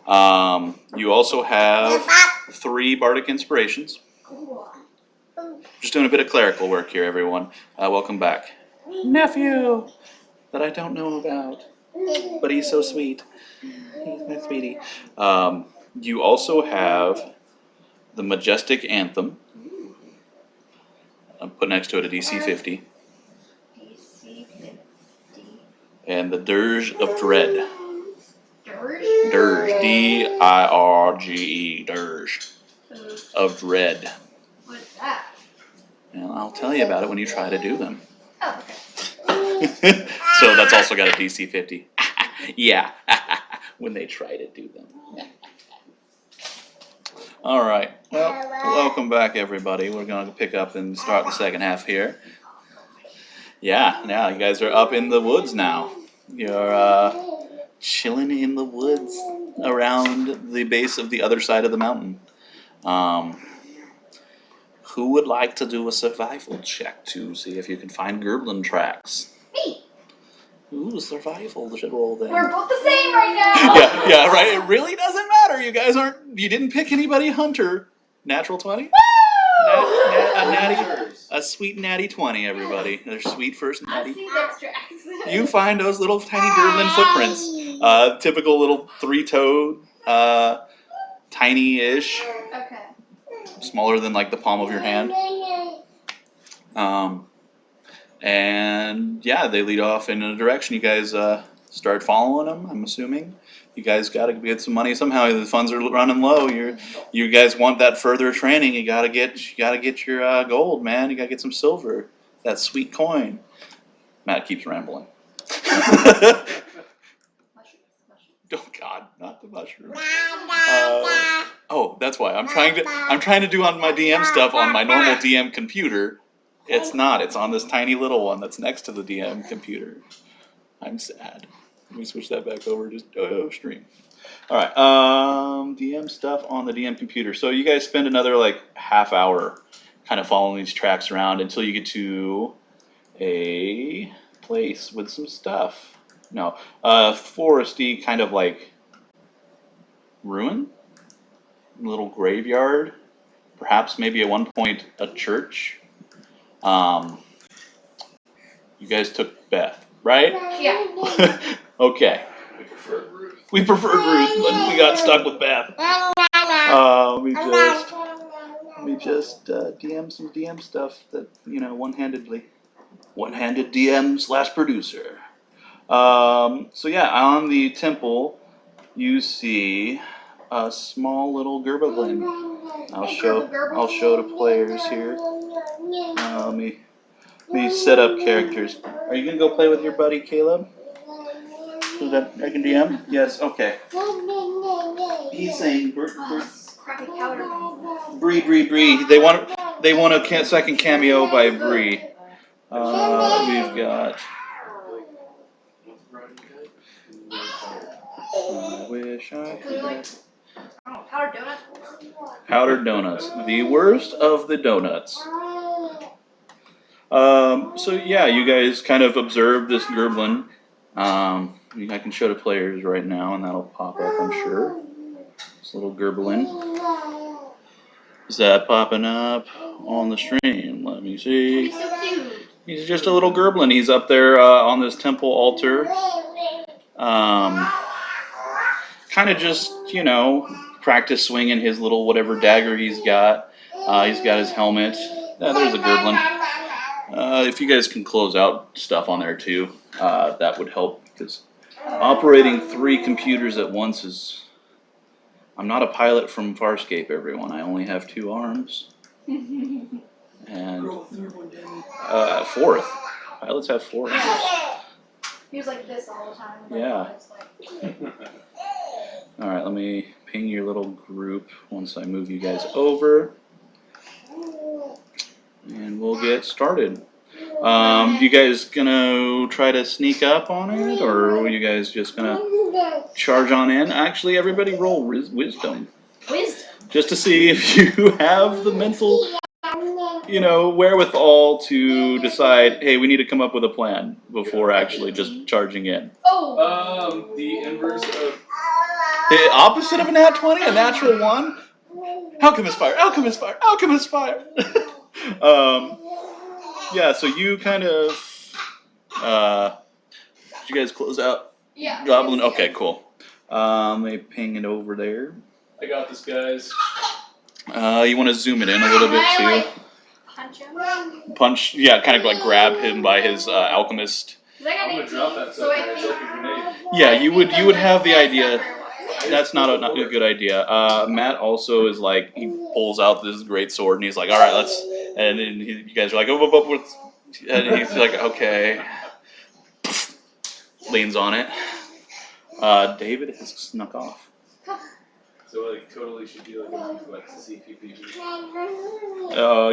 You also have 3 bardic inspirations. Just doing a bit of clerical work here, everyone. Welcome back. Nephew! That I don't know about. But he's so sweet. He's my sweetie. You also have the Majestic Anthem. I'll put next to it a DC 50. DC 50. And the Dirge of Dread. Dirge? Dirge. D-I-R-G-E. Dirge. Of Dread. What's that? And I'll tell you about it when you try to do them. Oh, okay. So that's also got a DC 50. Yeah. When they try to do them. All right. Well, welcome back, everybody. We're going to pick up and start the second half here. Yeah, you guys are up in the woods now. You're chilling in the woods around the base of the other side of the mountain. Who would like to do a survival check to see if you can find Gerblin tracks? Me. Ooh, survival should roll then. We're both the same right now. Yeah, right. It really doesn't matter. You guys you didn't pick anybody hunter. Natural 20? Woo! A sweet natty 20, everybody. Their sweet first natty. I see those tracks. You find those little tiny Gerblin footprints. Typical little 3-toed, tiny-ish. Okay. Smaller than like the palm of your hand. And yeah, they lead off in a direction. You guys start following them, I'm assuming. You guys got to get some money somehow. The funds are running low. You guys want that further training. You got to get your gold, man. You got to get some silver. That sweet coin. Matt keeps rambling. Oh God, not the mushroom. Oh, that's why I'm trying to do on my DM stuff on my normal DM computer. It's not. It's on this tiny little one that's next to the DM computer. I'm sad. Let me switch that back over to stream. All right. DM stuff on the DM computer. So you guys spend another like half hour kind of following these tracks around until you get to a place with some stuff. No, foresty kind of like ruin, little graveyard, perhaps maybe at one point a church. You guys took Beth, right? Yeah. Okay. We preferred Ruth, but we got stuck with Beth. We just DM some DM stuff that, one-handed DM / producer. So yeah, on the temple, you see a small little Gerblin. I'll show the players here. Let me set up characters. Are you gonna go play with your buddy Caleb? So that I can DM? Yes. Okay. He's saying Bree. They want a second cameo by Bree. We've got. I wish I could. Powdered donuts. Powdered donuts. The worst of the donuts. So yeah, you guys kind of observe this Gerblin. I can show the players right now, and that'll pop up, I'm sure. This little Gerblin. Is that popping up on the stream? Let me see. He's so cute. He's just a little Gerblin. He's up there on this temple altar. Kind of just, practice swinging his little whatever dagger he's got. He's got his helmet. There's a Gerblin. If you guys can close out stuff on there too, that would help, because operating 3 computers at once is... I'm not a pilot from Farscape, everyone. I only have 2 arms. And 4th. Pilots have 4 arms. He was like this all the time. Yeah. Alright, let me ping your little group once I move you guys over. And we'll get started. You guys gonna try to sneak up on it, or are you guys just gonna charge on in? Actually, everybody roll wisdom. Wisdom? Just to see if you have the mental, wherewithal to decide, hey, we need to come up with a plan before actually just charging in. Oh! The inverse of The opposite of a nat 20, a natural 1. Alchemist fire, alchemist fire, alchemist fire. Yeah, so you kind of, did you guys close out? Yeah. Goblin, okay, cool. Let me ping it over there. I got this, guys. You want to zoom it in a little bit Can too. I, like, punch him? Punch, yeah, kind of like grab him by his alchemist. I'm gonna drop that so I think. Yeah, you would have the idea. That's not a good idea. Matt also is like, he pulls out this great sword and he's like, all right, let's. And then you guys are like, oh, and he's like, okay. Leans on it. David has snuck off. So like totally should do like CPP.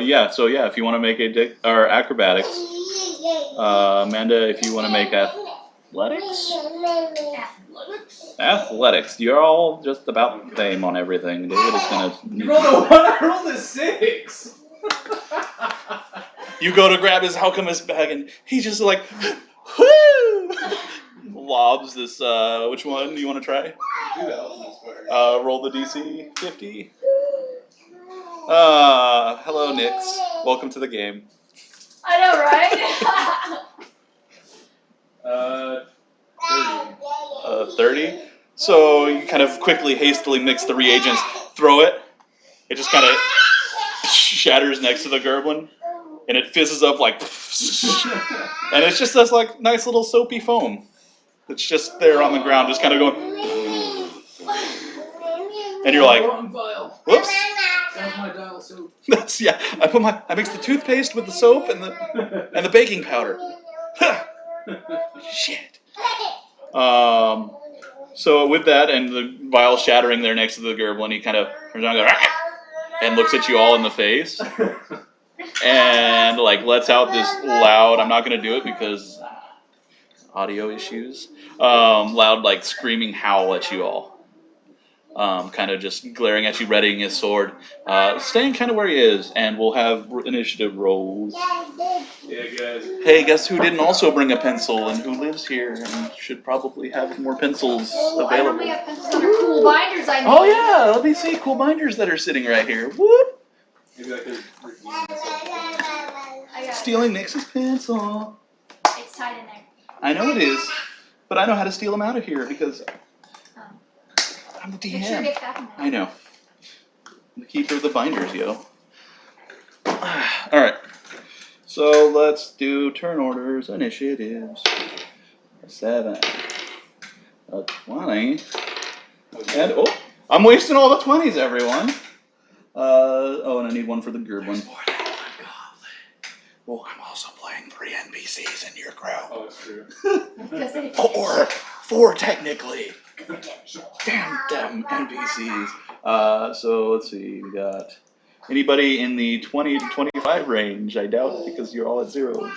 Yeah. So yeah, if you want to make or acrobatics, Amanda, if you want to make athletics. Athletics. You're all just about the same on everything. David is gonna. You rolled a 1. I rolled a 6. You go to grab his alchemist bag and he's just like, whoo! Lobs this. Which one do you want to try? Do that alchemist fire. Roll the DC 50. Hello, Nix. Welcome to the game. I know, right? 30. 30. So you kind of quickly, hastily mix the reagents, throw it. It just kind of shatters next to the Gerblin, and it fizzes up like, and it's just this like nice little soapy foam. It's just there on the ground, just kind of going, and you're like, Wrong vial. whoops. That's my dial soap. That's yeah. I mixed the toothpaste with the soap and the baking powder. Shit. So with that and the vial shattering there next to the Gerblin, he kind of turns around and looks at you all in the face, and like lets out this loud. I'm not gonna do it because audio issues. Loud like screaming howl at you all. Kind of just glaring at you, readying his sword, staying kind of where he is, and we'll have initiative rolls. Yeah, guys. Hey, guess who didn't also bring a pencil and who lives here and should probably have more pencils Oh, I available? don't have pencils that are cool binders I need. Oh yeah, let me see cool binders that are sitting right here. Whoop! Maybe I could redeem myself. I got it. Stealing Nix's pencil. It's tied in there. I know it is, but I know how to steal them out of here because I'm the Make sure it DM. gets back in there. I know. I'm the keeper of the binders, yo. Alright. So let's do turn orders, initiatives. A 7. A 20. And I'm wasting all the 20s, everyone. And I need one for the Gerblin. Well, I'm also playing 3 NPCs in your crowd. Oh, that's true. Or 4 technically. Damn them NPCs. So let's see, we got anybody in the 20 to 25 range. I doubt it because you're all at zeros.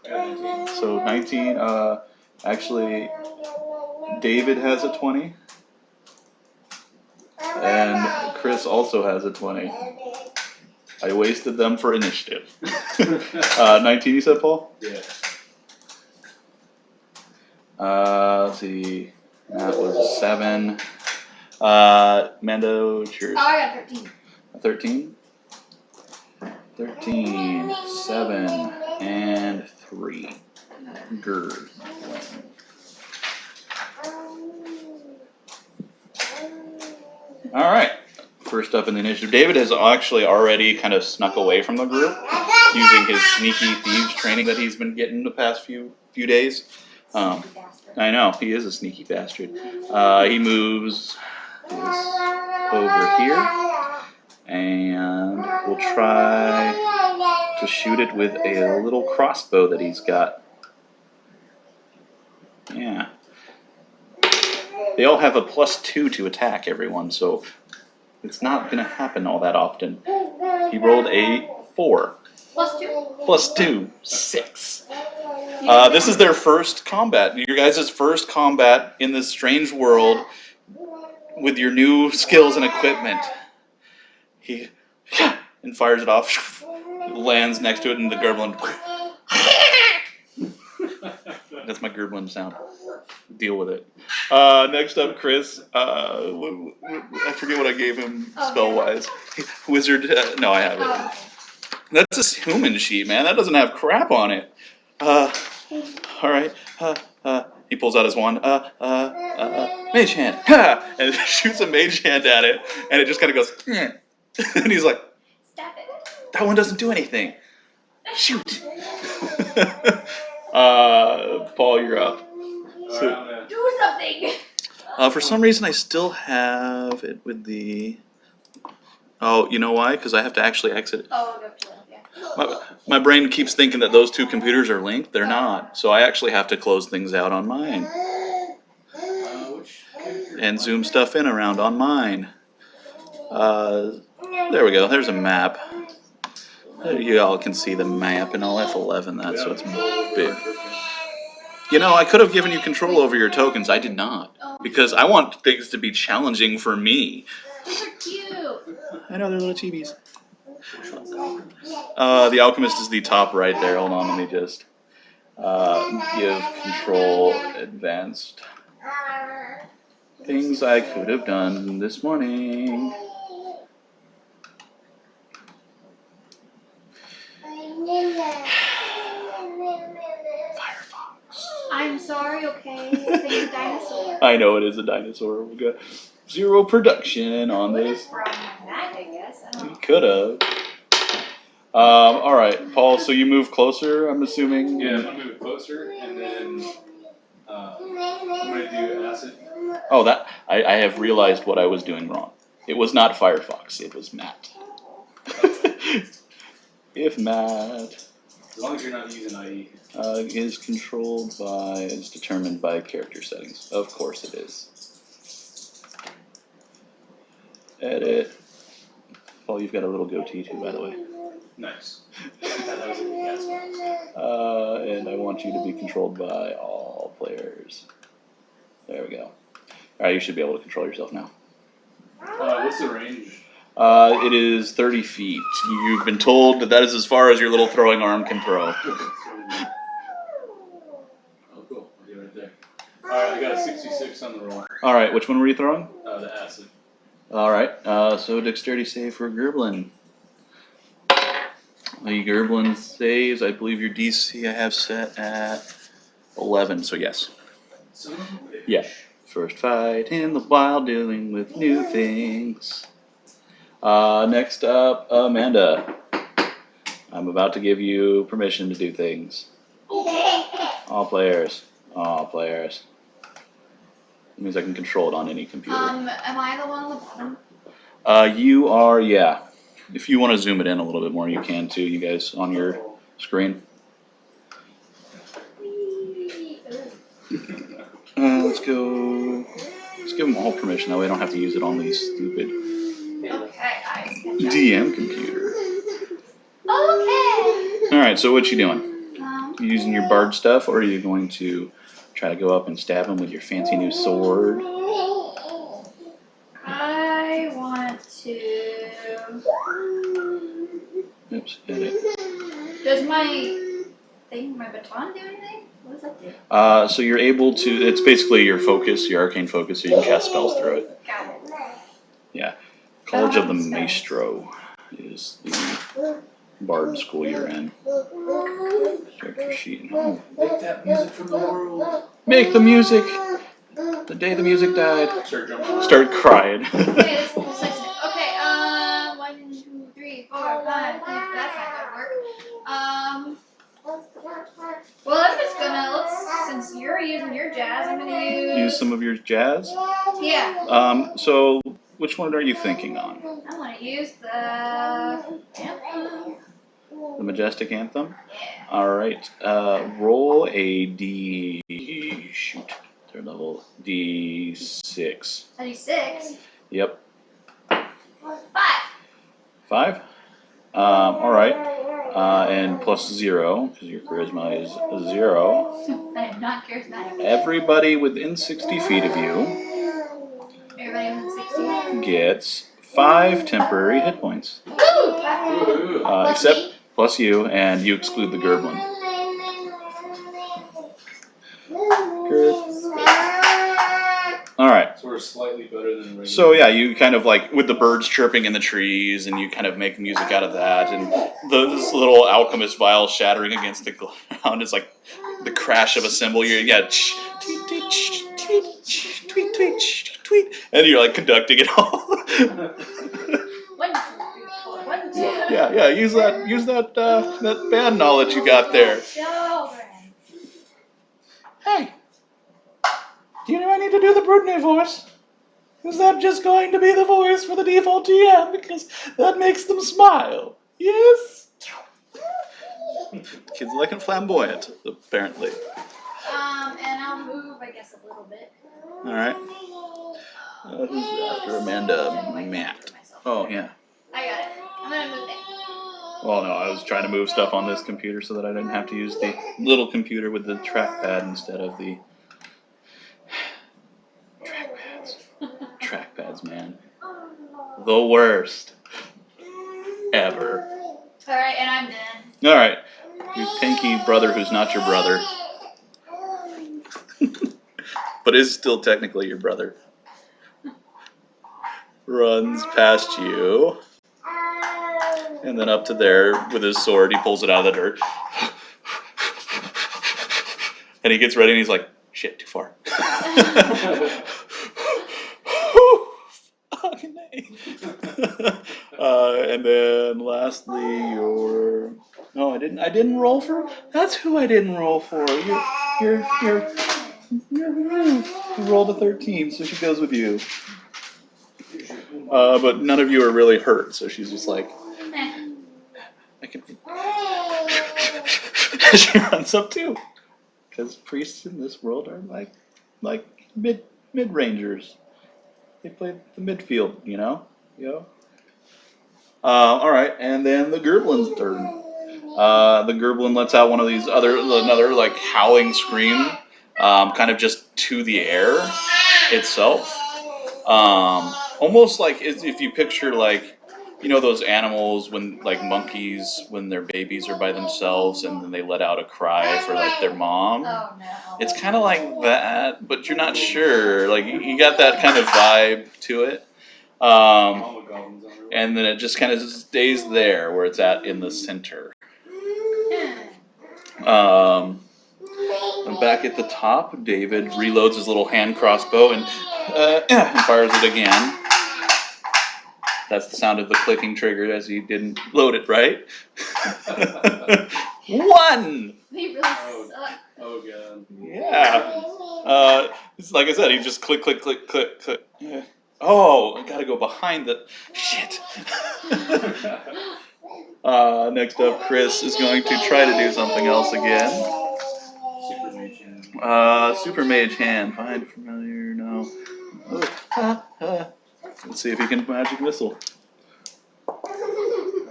So 19, actually David has a 20. And Chris also has a 20. I wasted them for initiative. 19 you said, Paul? Yeah. Let's see. That was a 7. Mando, cheers. Oh, I got 13. 13. 13, 7, and 3. Gerd. Alright. First up in the initiative. David has actually already kind of snuck away from the group using his sneaky thieves training that he's been getting the past few days. I know, he is a sneaky bastard. He moves over here, and we'll try to shoot it with a little crossbow that he's got. Yeah. They all have a +2 to attack, everyone, so it's not going to happen all that often. He rolled a 4. +2? +2, 6. This is their first combat. Your guys' first combat in this strange world with your new skills and equipment. He and fires it off. Lands next to it, and the Gerblin That's my Gerblin sound. Deal with it. Next up, Chris. I forget what I gave him spell wise. Wizard. No, I have it. Oh, That's a human sheet, man. That doesn't have crap on it. All right. He pulls out his wand. Mage hand. Ha! And shoots a mage hand at it, and it just kind of goes. "Eh." And he's like, stop it. "That one doesn't do anything. Shoot." Paul, you're up. Alright, I'm gonna. Do something. For some reason, I still have it with the. Oh, you know why? Because I have to actually exit it. Oh, go to it, yeah. My brain keeps thinking that those two computers are linked. They're not. So I actually have to close things out on mine. Which character? And zoom stuff in around on mine. There we go. There's a map. There you all can see the map in all F11. That's so it's big. You know, I could have given you control over your tokens. I did not. Because I want things to be challenging for me. Those are cute. I know, they're little chibis. The Alchemist is the top right there. Hold on, let me just give control advanced. Things I could have done this morning. Firefox. I'm sorry, okay? It's a dinosaur. I know it is a dinosaur. We got 0 production on Would have this. brought him back, I guess. I don't You know. could have. All right, Paul. So you move closer. I'm assuming. Yeah, I'm gonna move closer, and then I'm gonna do acid. Oh, that I have realized what I was doing wrong. It was not Firefox. It was Matt. If Matt As long as you're not using IE. is controlled by, is determined by character settings. Of course it is. Edit. Paul, you've got a little goatee too, by the way. Nice. That was a big ass box. And I want you to be controlled by all players. There we go. Alright, you should be able to control yourself now. What's the range? It is 30 feet. You've been told that that is as far as your little throwing arm can throw. Oh, cool. I'll get right there. Alright, I got a 66 on the roll. Alright, which one were you throwing? The acid. Alright, so dexterity save for Gerblin. The Gerblin saves, I believe your DC I have set at 11, so yes. Son of a bitch. Yeah. First fight in the wild, dealing with new things. Next up, Amanda. I'm about to give you permission to do things. All players. All players. It means I can control it on any computer. Am I the one on the bottom? You are, yeah. If you want to zoom it in a little bit more, you can too, you guys, on your screen. Let's go. Let's give them all permission. That way I don't have to use it on these stupid Okay, I DM computer. Okay. Alright, so what you doing? You using your bard stuff, or are you going to try to go up and stab him with your fancy new sword? I want to. Oops, edit. Does my baton do anything? What does that do? So you're able to, it's basically your focus, your arcane focus, so you can cast spells through it. Got it. Yeah. College of the Spells. Maestro is the bard school you're in. Character sheet. Oh. Make that music from the world. Make the music! The day the music died. Start drumming. Start crying. Okay, this looks like it. Okay, 1, 2, 3, 4, 5, 6. That's not gonna work. Well, I'm just gonna since you're using your jazz, I'm gonna Use some of your jazz? Yeah. So which one are you thinking on? I want to use the anthem. The Majestic Anthem? Yeah. Alright. Roll a D. Shoot. Third level. D6. I do 6. Yep. 5. 5? Alright. And plus 0, because your charisma is 0. I am not charismatic. Everybody within 60 feet of you Everybody within 60. gets 5 temporary hit points. Ooh! Woohoo. Except plus you, and you exclude the Gerblin. slightly better than regular. So yeah, you kind of like with the birds chirping in the trees, and you kind of make music out of that, and this little alchemist vial shattering against the ground is like the crash of a cymbal. You got tweet tweet tweet tweet tweet tweet, and you're like conducting it all. 1, 2, 3, 4, 1, 2. Yeah. Use that that band knowledge you got there. Children. Hey, do you know I need to do the Broodney voice? Is that just going to be the voice for the default GM because that makes them smile? Yes. Kids like and flamboyant, apparently. And I'll move, I guess, a little bit. All right. Who's after Amanda? Matt. Oh yeah. I got it. I'm gonna move it. Well, no, I was trying to move stuff on this computer so that I didn't have to use the little computer with the trackpad instead of the trackpads. Trackpads, man. The worst ever. Alright, and I'm done. All right. Your pinky brother who's not your brother. But is still technically your brother. Runs past you. And then up to there with his sword, he pulls it out of the dirt. And he gets ready and he's like, shit, too far. Fucking A. And then lastly, your... No, I didn't roll for... That's who I didn't roll for. You rolled a 13, so she goes with you. But none of you are really hurt, so she's just like... I can... She runs up too. Because priests in this world are like mid-rangers. They play the midfield, you know? Alright, and then the Gerblin's turn. The Gerblin lets out one of these another like howling scream, kind of just to the air itself. Almost like if you picture like, you know those animals when like monkeys when their babies are by themselves and then they let out a cry for like their mom. Oh no. It's kind of like that, but you're not sure. Like you got that kind of vibe to it. And then it just kind of stays there where it's at in the center. And back at the top, David reloads his little hand crossbow and fires it again. That's the sound of the clicking trigger as he didn't load it right. 1! They really suck. Oh god. Yeah. It's like I said, he just click, click, click, click, click. Oh, I gotta go behind the... Shit. Next up, Chris is going to try to do something else again. Super mage hand. Super mage hand. Find familiar, no. Let's see if he can magic missile.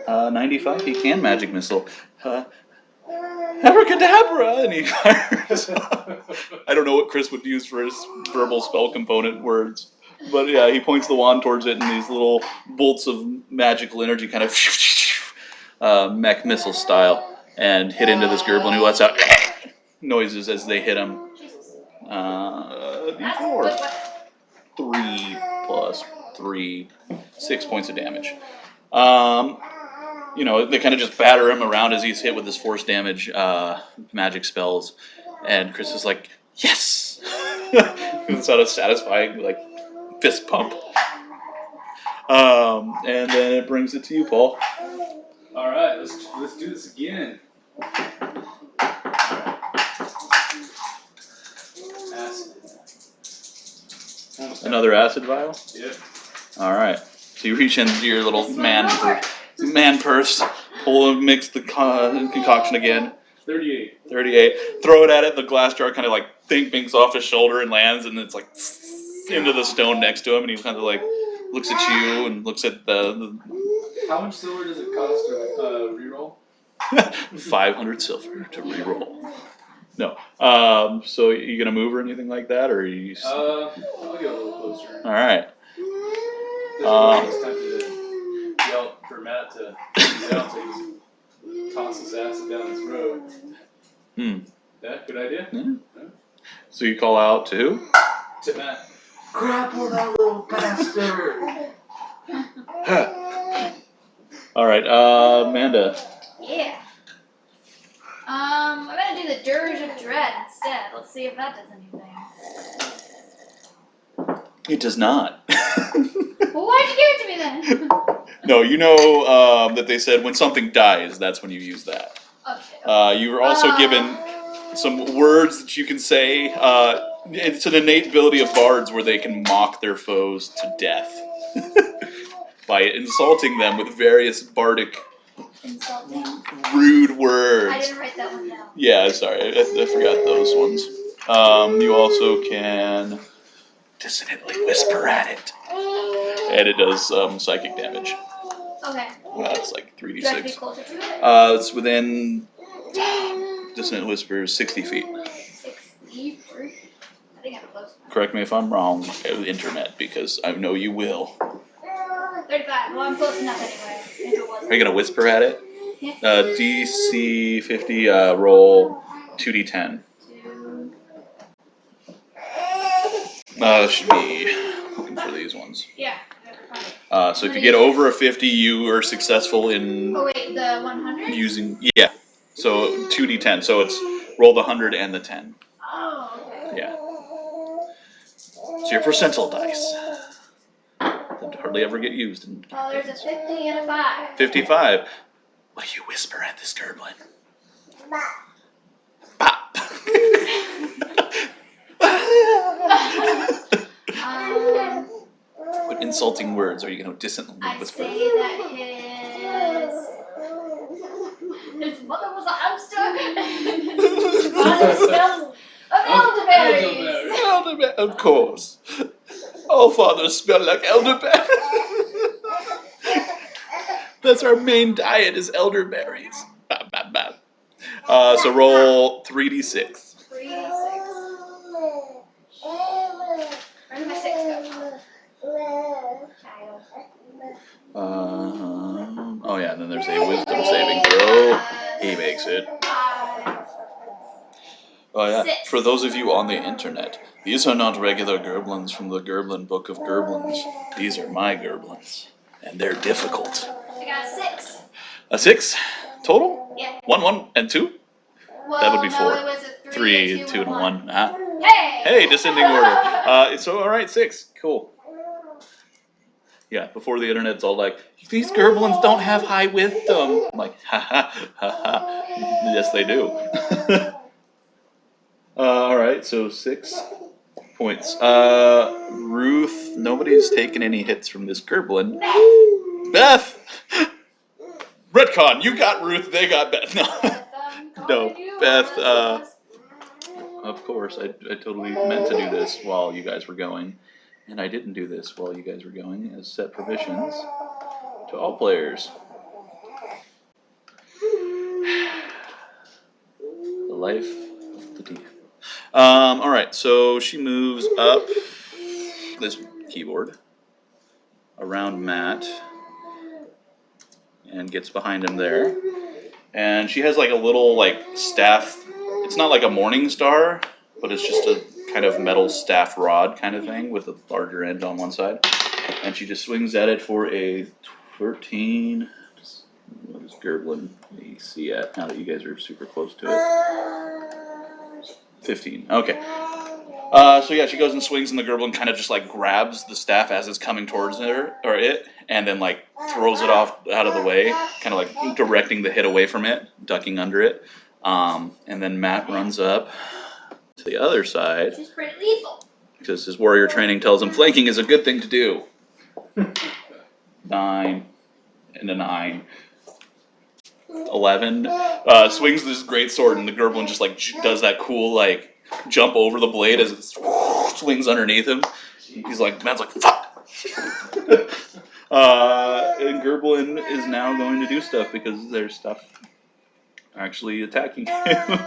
95, he can magic missile. Abracadabra! And he fires. I don't know what Chris would use for his verbal spell component words. But yeah, he points the wand towards it and these little bolts of magical energy kind of mech missile style and hit into this Gerblin who lets out noises as they hit him. D4. 3 plus 3. 6 points of damage. They kind of just batter him around as he's hit with this force damage magic spells. And Chris is like, yes! It's not a satisfying, like, fist pump. And then it brings it to you, Paul. Alright, let's do this again. Acid. Another acid vial? Yep. Alright. So you reach into your little man purse, mix the concoction again. 38. 38. Throw it at it, the glass jar kind of like binks off his shoulder and lands, and it's like into the stone next to him, and he kind of like looks at you and looks at the How much silver does it cost to reroll? 500 silver to reroll. No. So you gonna move or anything like that, or are you? I'll get a little closer. All right. It's time to yell for Matt to ease out so he just toss his acid down his throat. Hmm. Yeah, good idea? Yeah. So you call out to who? To Matt. Grapple that little bastard! All right, Amanda. Yeah. I'm gonna do the Dirge of Dread instead. Let's see if that does anything. It does not. Well, why'd you give it to me then? No, you know that they said when something dies, that's when you use that. Okay. You were also given some words that you can say. It's an innate ability of bards where they can mock their foes to death by insulting them with various bardic, Insulting. rude words. I didn't write that one down. Yeah, sorry, I forgot those ones. You also can dissonantly whisper at it, and it does psychic damage. Okay. It's like Do I have to be 3d6. closer to it? It's within dissonant whispers 60 feet. 60. I think I'm close enough. Correct me if I'm wrong, internet, because I know you will. 35. Well, I'm close enough anyway. If it wasn't. Are you gonna whisper at it? Yeah. DC 50, roll 2d10. 2. Should be looking for these ones. Yeah. So if you get over a 50, you are successful in Oh wait, the 100? using, yeah. So 2d10, so it's roll the 100 and the 10. Oh, okay. Yeah. So your percentile dice. That hardly ever get used. Oh, there's a 50 and a 5. 55. What do you whisper at this Gerblin? Bop. What insulting words are you going to dissonantly I'd whisper? say that his mother was a hamster and his father smelled of elderberries. Elderberry, of course. All fathers smell like elderberries. That's our main diet is elderberries. Bop, bop, bop. So roll 3d6. 3d6. Where did my 6 go? Child. Oh yeah, and then there's a wisdom saving throw. He makes it. 5. Oh yeah, 6. for those of you on the internet, these are not regular Gerblins from the Gerblin Book of Gerblins. These are my Gerblins, and they're difficult. I got a 6. A 6 total? Yeah. 1, 1, and 2? Well, That would be no, 4. it was a 3, 2, and 1. Ah. Hey! Hey, descending order. So alright, 6. Cool. Yeah, before the internet's all like, these Gerblins don't have high wisdom. I'm like, ha ha ha ha. Yes, they do. Alright, so 6 points. Ruth, nobody's taken any hits from this Gerblin. Beth! Retcon, you got Ruth, they got Beth. No, Beth, of course, I totally meant to do this while you guys were going. And I didn't do this while you guys were going, as set provisions to all players. The life of the DM. Alright, so she moves up this keyboard around Matt and gets behind him there. And she has like a little like staff. It's not like a morning star, but it's just a kind of metal staff rod kind of thing with a larger end on one side. And she just swings at it for a 13. What is Gerblin AC at now that you guys are super close to it? 15. Okay. So yeah, she goes and swings, and the Gerblin kind of just like grabs the staff as it's coming towards her or it, and then like throws it off out of the way, kind of like directing the hit away from it, ducking under it. And then Matt runs up to the other side. She's pretty lethal. Because his warrior training tells him flanking is a good thing to do. 9 and a 9. 11. Swings this great sword, and the Gerblin just like does that cool like jump over the blade as it swings underneath him. He's like, Matt's like, fuck! And Gerblin is now going to do stuff because there's stuff actually attacking him.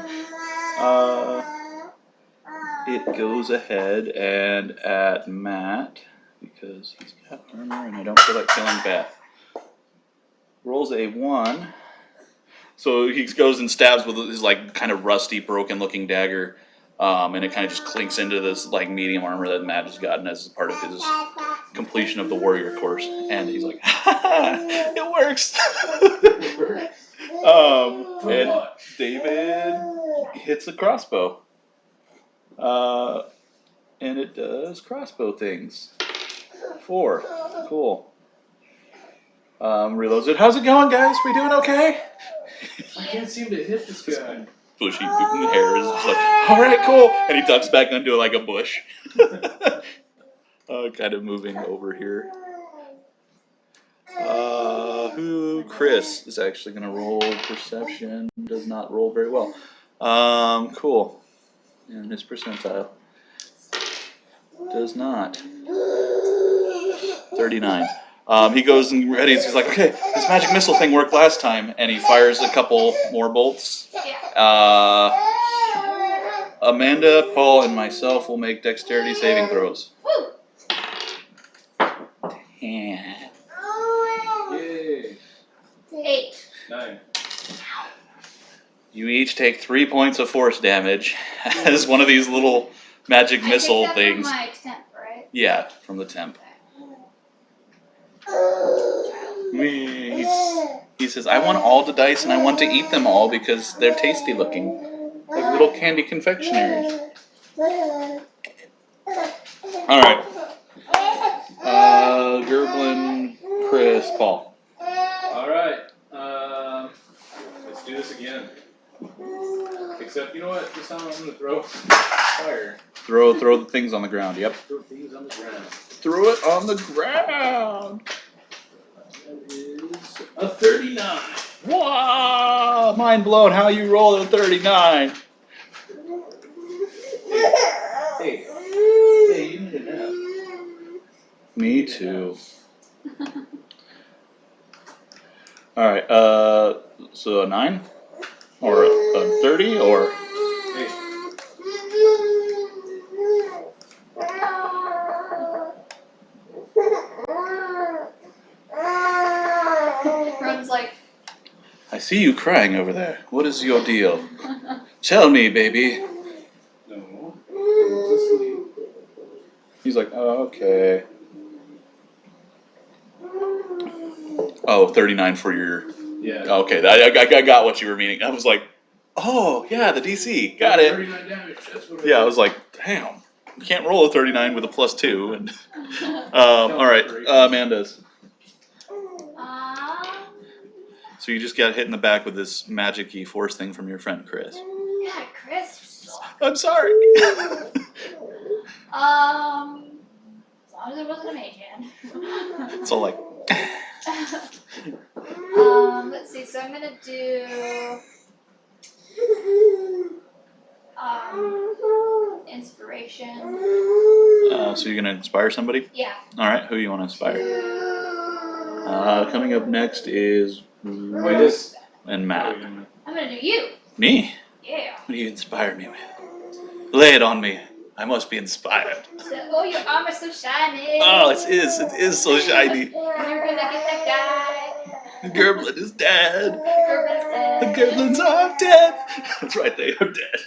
It goes ahead and at Matt, because he's got armor and I don't feel like killing Beth. Rolls a 1. So he goes and stabs with his like kind of rusty, broken looking dagger And it kind of just clinks into this like medium armor that Matt has gotten as part of his completion of the warrior course. And he's like, it works. And David hits a crossbow. And it does crossbow things. 4. Cool. Reloads it. How's it going, guys? We doing okay? I can't seem to hit this guy. Bushy hair is just like, all right, cool. And he ducks back into like a bush. Kind of moving over here. Chris is actually going to roll perception. Does not roll very well. Cool. And his percentile does not. 39. He goes and readies. He's like, okay, this magic missile thing worked last time, and he fires a couple more bolts. Amanda, Paul, and myself will make dexterity saving throws. Woo! 10. Yay. 8. 9. You each take 3 points of force damage as one of these little magic missile I things. From my temp, right? Yeah, from the temp. He says, I want all the dice and I want to eat them all because they're tasty looking. Like little candy confectionaries. Alright. Gerblin, Chris, Paul. Alright. Let's do this again. Except, you know what? This time I'm going to throw fire. Throw the things on the ground, yep. Throw things on the ground. Throw it on the ground. That is a 39. Wow! Mind blown how you rolled a 39. Hey, you need a nap. Me too. Alright, so a 9? Or a 30? Or. Hey. Ron's like, I see you crying over there. What is your deal? Tell me, baby. No. It's asleep. He's like, oh, okay. Oh, 39 for your. Yeah. Okay, I got what you were meaning. I was like, oh, yeah, the DC. Got it. 39 damage. That's what Yeah, I was like, damn. You can't roll a 39 with a +2. And, alright, Amanda's. So you just got hit in the back with this magic-y force thing from your friend Chris. God, Chris. I'm sorry. As long as it wasn't a mage hand. It's all like. Let's see. So I'm gonna do inspiration. So you're gonna inspire somebody? Yeah. All right. Who you want to inspire? Coming up next is Ruth and Matt. I'm gonna do you. Me? Yeah. What do you inspire me with? Lay it on me. I must be inspired. So, oh, your armor's so shiny. Oh, it is so shiny. And you're gonna get that guy. The Gerblin is dead. Gerblins dead. The Gerblins are dead. That's right, they are dead.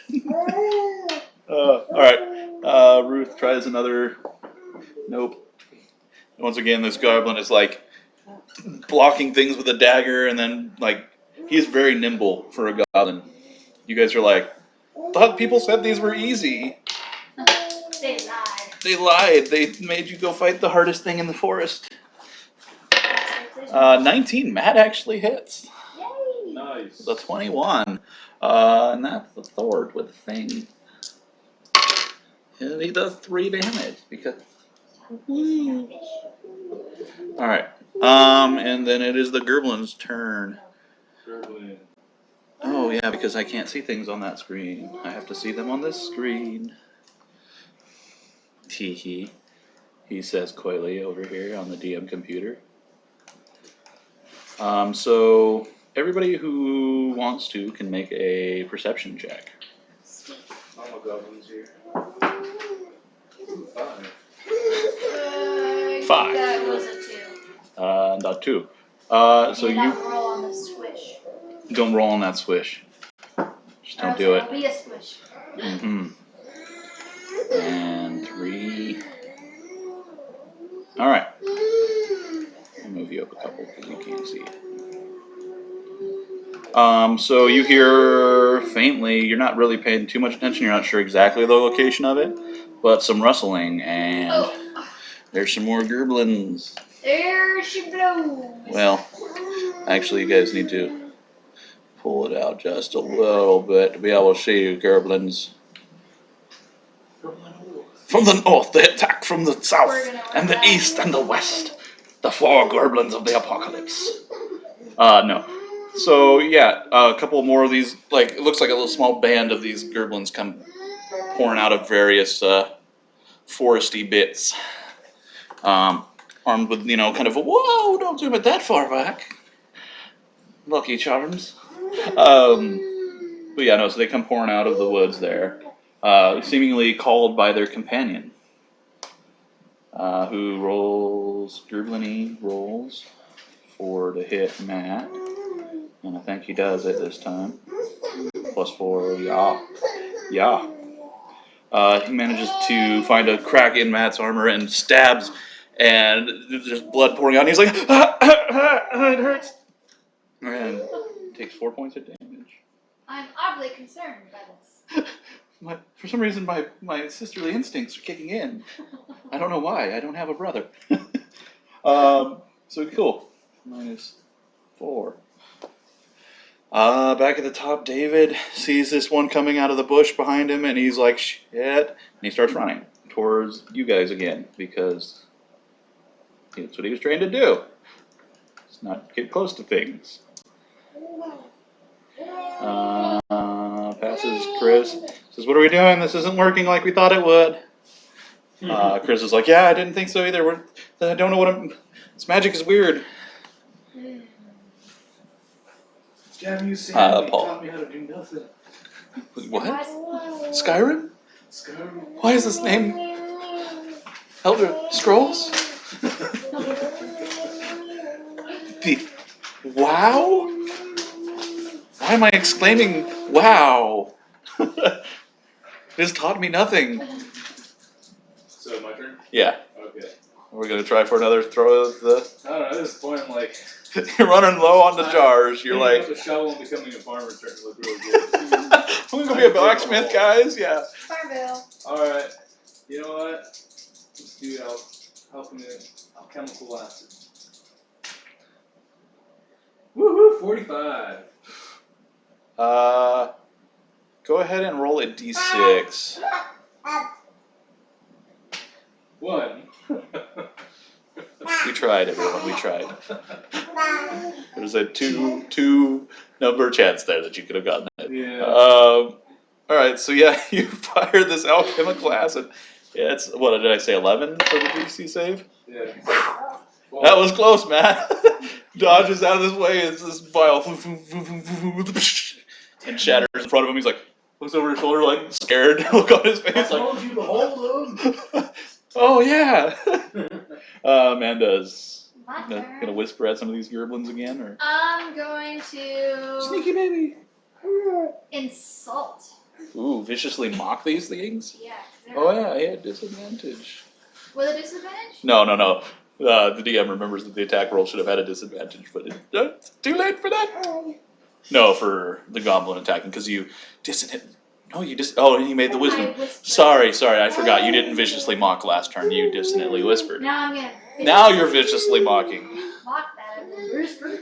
All right. Ruth tries another. Nope. Once again, this goblin is like blocking things with a dagger, and then like he's very nimble for a goblin. You guys are like, thought people said these were easy. They lied. They lied. They made you go fight the hardest thing in the forest. 19. Matt actually hits. Yay. Nice. The 21. And that's the Thord with the thing. And he does 3 damage because. Woo. All right. And then it is the Gerblin's turn. Gerblin. Oh yeah, because I can't see things on that screen. I have to see them on this screen. Tee-hee. He says coyly over here on the DM computer. So everybody who wants to can make a perception check. Mama Goblin's here. 5. 5. That was a 2. Not 2. So you you roll on the swish. don't roll on that swish. Just don't do it. It'll be a swish. Mm-hmm. And 3. All right. I'll move you up a couple because you can't see. So you hear faintly, you're not really paying too much attention, you're not sure exactly the location of it, but some rustling, and there's some more gerblins. There she blows. Well, actually you guys need to pull it out just a little bit to be able to see you gerblins. From the north, they attack from the south, and the east, and the west. The 4 gerblins of the apocalypse. No. So yeah, a couple more of these, like, it looks like a little small band of these gerblins come pouring out of various foresty bits. Armed with, kind of a, whoa, don't zoom it that far back. Lucky Charms. But yeah, no, so they come pouring out of the woods there, seemingly called by their companion, who rolls, gerblin rolls for to hit Matt. And I think he does it this time. +4, yeah. He manages to find a crack in Matt's armor and stabs, and there's blood pouring out, and he's like, it hurts. And takes 4 points of damage. I'm oddly concerned by this. For some reason, my sisterly instincts are kicking in. I don't know why. I don't have a brother. So cool. -4. Back at the top, David sees this one coming out of the bush behind him, and he's like, shit. And he starts running towards you guys again, because that's what he was trained to do. It's not get close to things. Passes Chris. Says, what are we doing? This isn't working like we thought it would. Chris is like, yeah, I didn't think so either. I don't know what this magic is weird. Gavin, you Paul. taught me how to do nothing. What? Skyrim? Skyrim. Why is this name Elder Scrolls? Wow? Why am I exclaiming wow? This taught me nothing. So my turn? Yeah. Okay. We're gonna try for another throw of the. I don't know, at this point I'm like. You're running low on the jars. You're like. Picking up a shovel and becoming a farmer is starting to look really good. I'm gonna go be a blacksmith, guys. Yeah. Farmville. Alright. You know what? Let's do alchemical acid. Woohoo! 45. Go ahead and roll a d6. 1. We tried, everyone. We tried. There's a two number chance there that you could have gotten it. Yeah. All right. So yeah, you fire this alchemical acid. Yeah, it's what did I say? 11 for the DC save. Yeah. Well, that was close, Matt. Dodges out of this way. It's this vial and shatters in front of him. He's like, looks over his shoulder, like scared. Look on his face. I told you to hold him. Oh yeah. Amanda's gonna whisper at some of these gerblins again, or I'm going to sneaky baby. insult. Ooh, viciously mock these things. Yeah. Oh yeah, disadvantage. With a disadvantage? No. The DM remembers that the attack roll should have had a disadvantage, but it's too late for that. No, for the goblin attacking, because you dissonant. No, you just. Oh, and you made the wisdom. Sorry, I forgot. You didn't viciously mock last turn. You dissonantly whispered. Now I'm gonna. Now you're viciously mocking. Mock that and then whisper.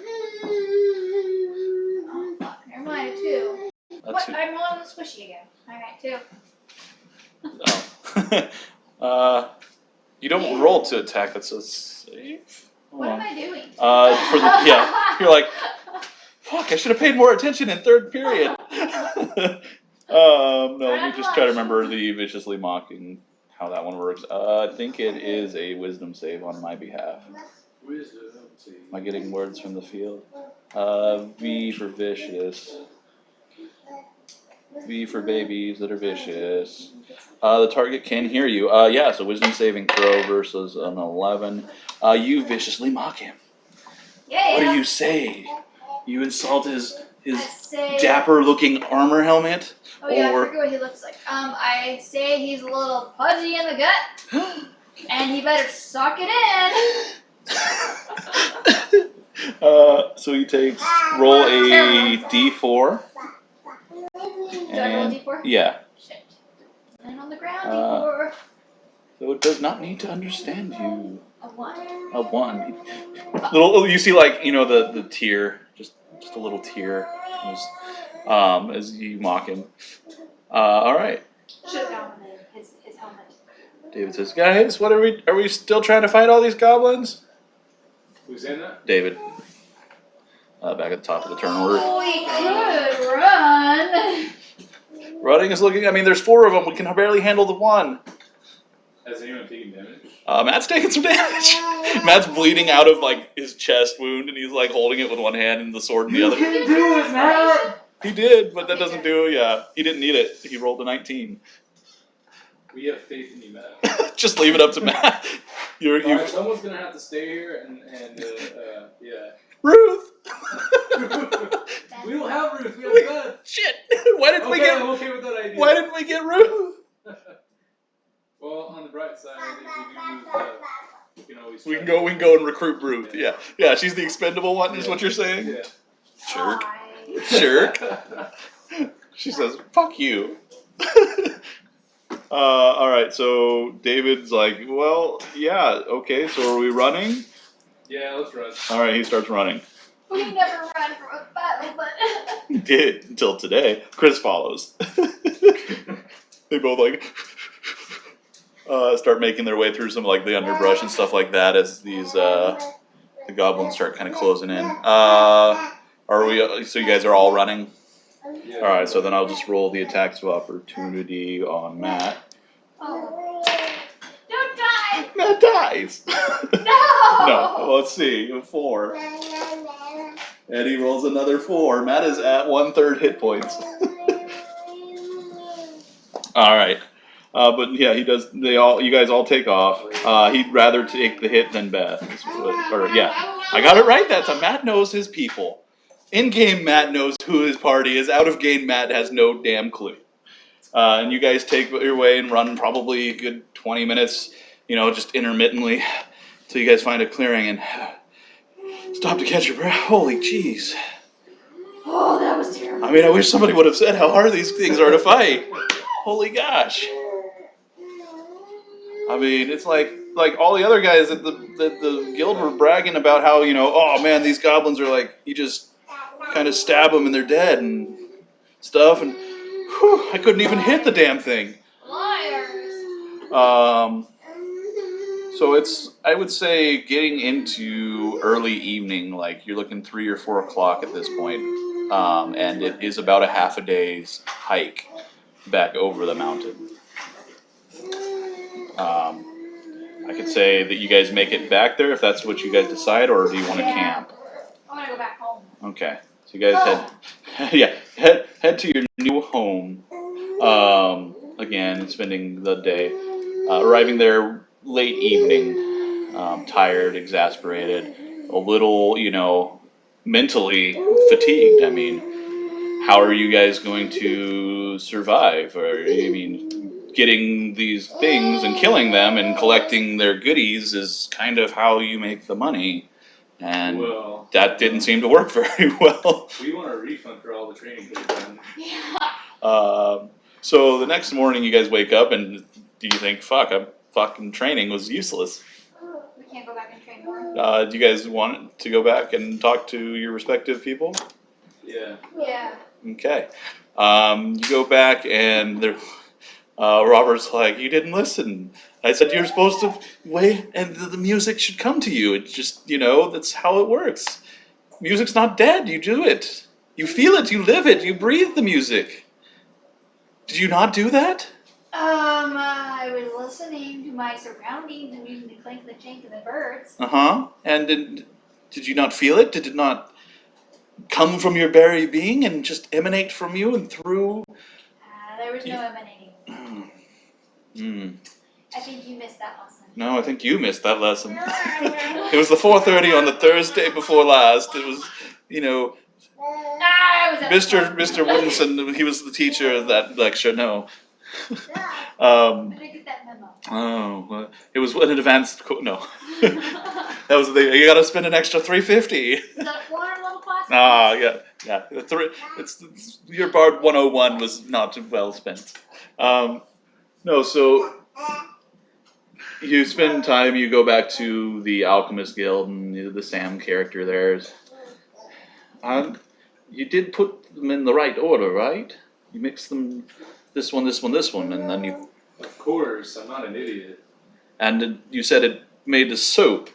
Oh fuck! Never mind. A 2. What? I'm rolling the squishy again. All right, 2. Oh. You don't roll to attack. That's a save. What am I doing? You're like, fuck. I should have paid more attention in third period. No, let me just try to remember the viciously mocking, how that one works. I think it is a wisdom save on my behalf. Wisdom save. Am I getting words from the field? V for vicious. V for babies that are vicious. The target can hear you. Yeah, so wisdom saving throw versus an 11. You viciously mock him. Yeah. What do you say? You insult his his I say. dapper-looking armor helmet? Oh yeah, or... I forget what he looks like. I say he's a little pudgy in the gut, and he better suck it in. So he takes roll a d4. Do I roll a d4? Yeah. Shit. And on the ground, d4. So it does not need to understand you. A 1. A 1. Little, you see, like, you know, the tear, just a little tear, as you mock him. All right. Should have gone with his helmet. David says, "Guys, what are we still trying to fight all these goblins?" Who's saying that? David. Back at the top of the turn order. We could run. Running is looking. I mean, there's 4 of them. We can barely handle the one. Has anyone taken damage? Matt's taking some damage. Matt's bleeding out of like his chest wound, and he's like holding it with one hand and the sword in the other. You can do it, Matt! He did, but that doesn't do. Yeah, he didn't need it. He rolled a 19. We have faith in you, Matt. Just leave it up to Matt. Alright, someone's gonna have to stay here and yeah. Ruth. We don't have Ruth. We have Beth. Shit. Why didn't we get? I'm okay with that idea. Why didn't we get Ruth? Well, on the bright side, if we do, we can always. We can go and recruit Ruth. Yeah. She's the expendable one. Is what you're saying? Yeah. Jerk. She says, "Fuck you." All right. So David's like, "Well, yeah, okay. So are we running?" Yeah, let's run. All right. He starts running. We never ran from a battle, but. He did until today. Chris follows. They both like start making their way through some like the underbrush and stuff like that as these the goblins start kind of closing in. Are we? So you guys are all running. Yeah. All right. So then I'll just roll the attacks of opportunity on Matt. Oh. Don't die! Matt dies. No! No. Let's see. 4. Eddie rolls another 4. Matt is at 1/3 hit points. All right. But yeah, he does. You guys all take off. He'd rather take the hit than Beth. I got it right that time. Matt knows his people. In game, Matt knows who his party is. Out of game, Matt has no damn clue. And you guys take your way and run probably a good 20 minutes, just intermittently, till you guys find a clearing and stop to catch your breath. Holy jeez. Oh, that was terrible. I mean, I wish somebody would have said how hard these things are to fight. Holy gosh. I mean, it's like all the other guys at the guild were bragging about how, oh man, these goblins are like, you just kind of stab them and they're dead and stuff. And whew, I couldn't even hit the damn thing. Liars. So I would say getting into early evening, like you're looking 3 or 4 o'clock at this point. And it is about a half a day's hike back over the mountain. I could say that you guys make it back there if that's what you guys decide, or do you want to camp? I want to go back home. Okay, so you guys head to your new home. Again, spending the day, arriving there late evening, tired, exasperated, a little, mentally fatigued. I mean, how are you guys going to survive? Getting these things and killing them and collecting their goodies is kind of how you make the money. And that didn't seem to work very well. We want a refund for all the training we've done. Yeah. So the next morning you guys wake up and do you think, fucking training was useless? We can't go back and train more. Do you guys want to go back and talk to your respective people? Yeah. Yeah. Okay. You go back and Robert's like, you didn't listen. I said you're supposed to wait and the music should come to you. It's just, that's how it works. Music's not dead. You do it. You feel it. You live it. You breathe the music. Did you not do that? I was listening to my surroundings and using the clink and the chink of the birds. Uh-huh. And did you not feel it? Did it not come from your very being and just emanate from you and through? There was no emanating. I think you missed that lesson. No, I think you missed that lesson. It was the 4:30 on the Thursday before last. It was, I was at Mr. Woodenson, he was the teacher of that lecture. No. I didn't get that memo. Oh, well, it was an advanced. No, that was the. You got to spend an extra $350. Is that a 400 level class? Yeah. It's your Bard 101 was not well spent. No, so you spend time. You go back to the Alchemist Guild and the Sam character there. You did put them in the right order, right? You mixed them, this one, and then you. Of course, I'm not an idiot. And you said it made the soap,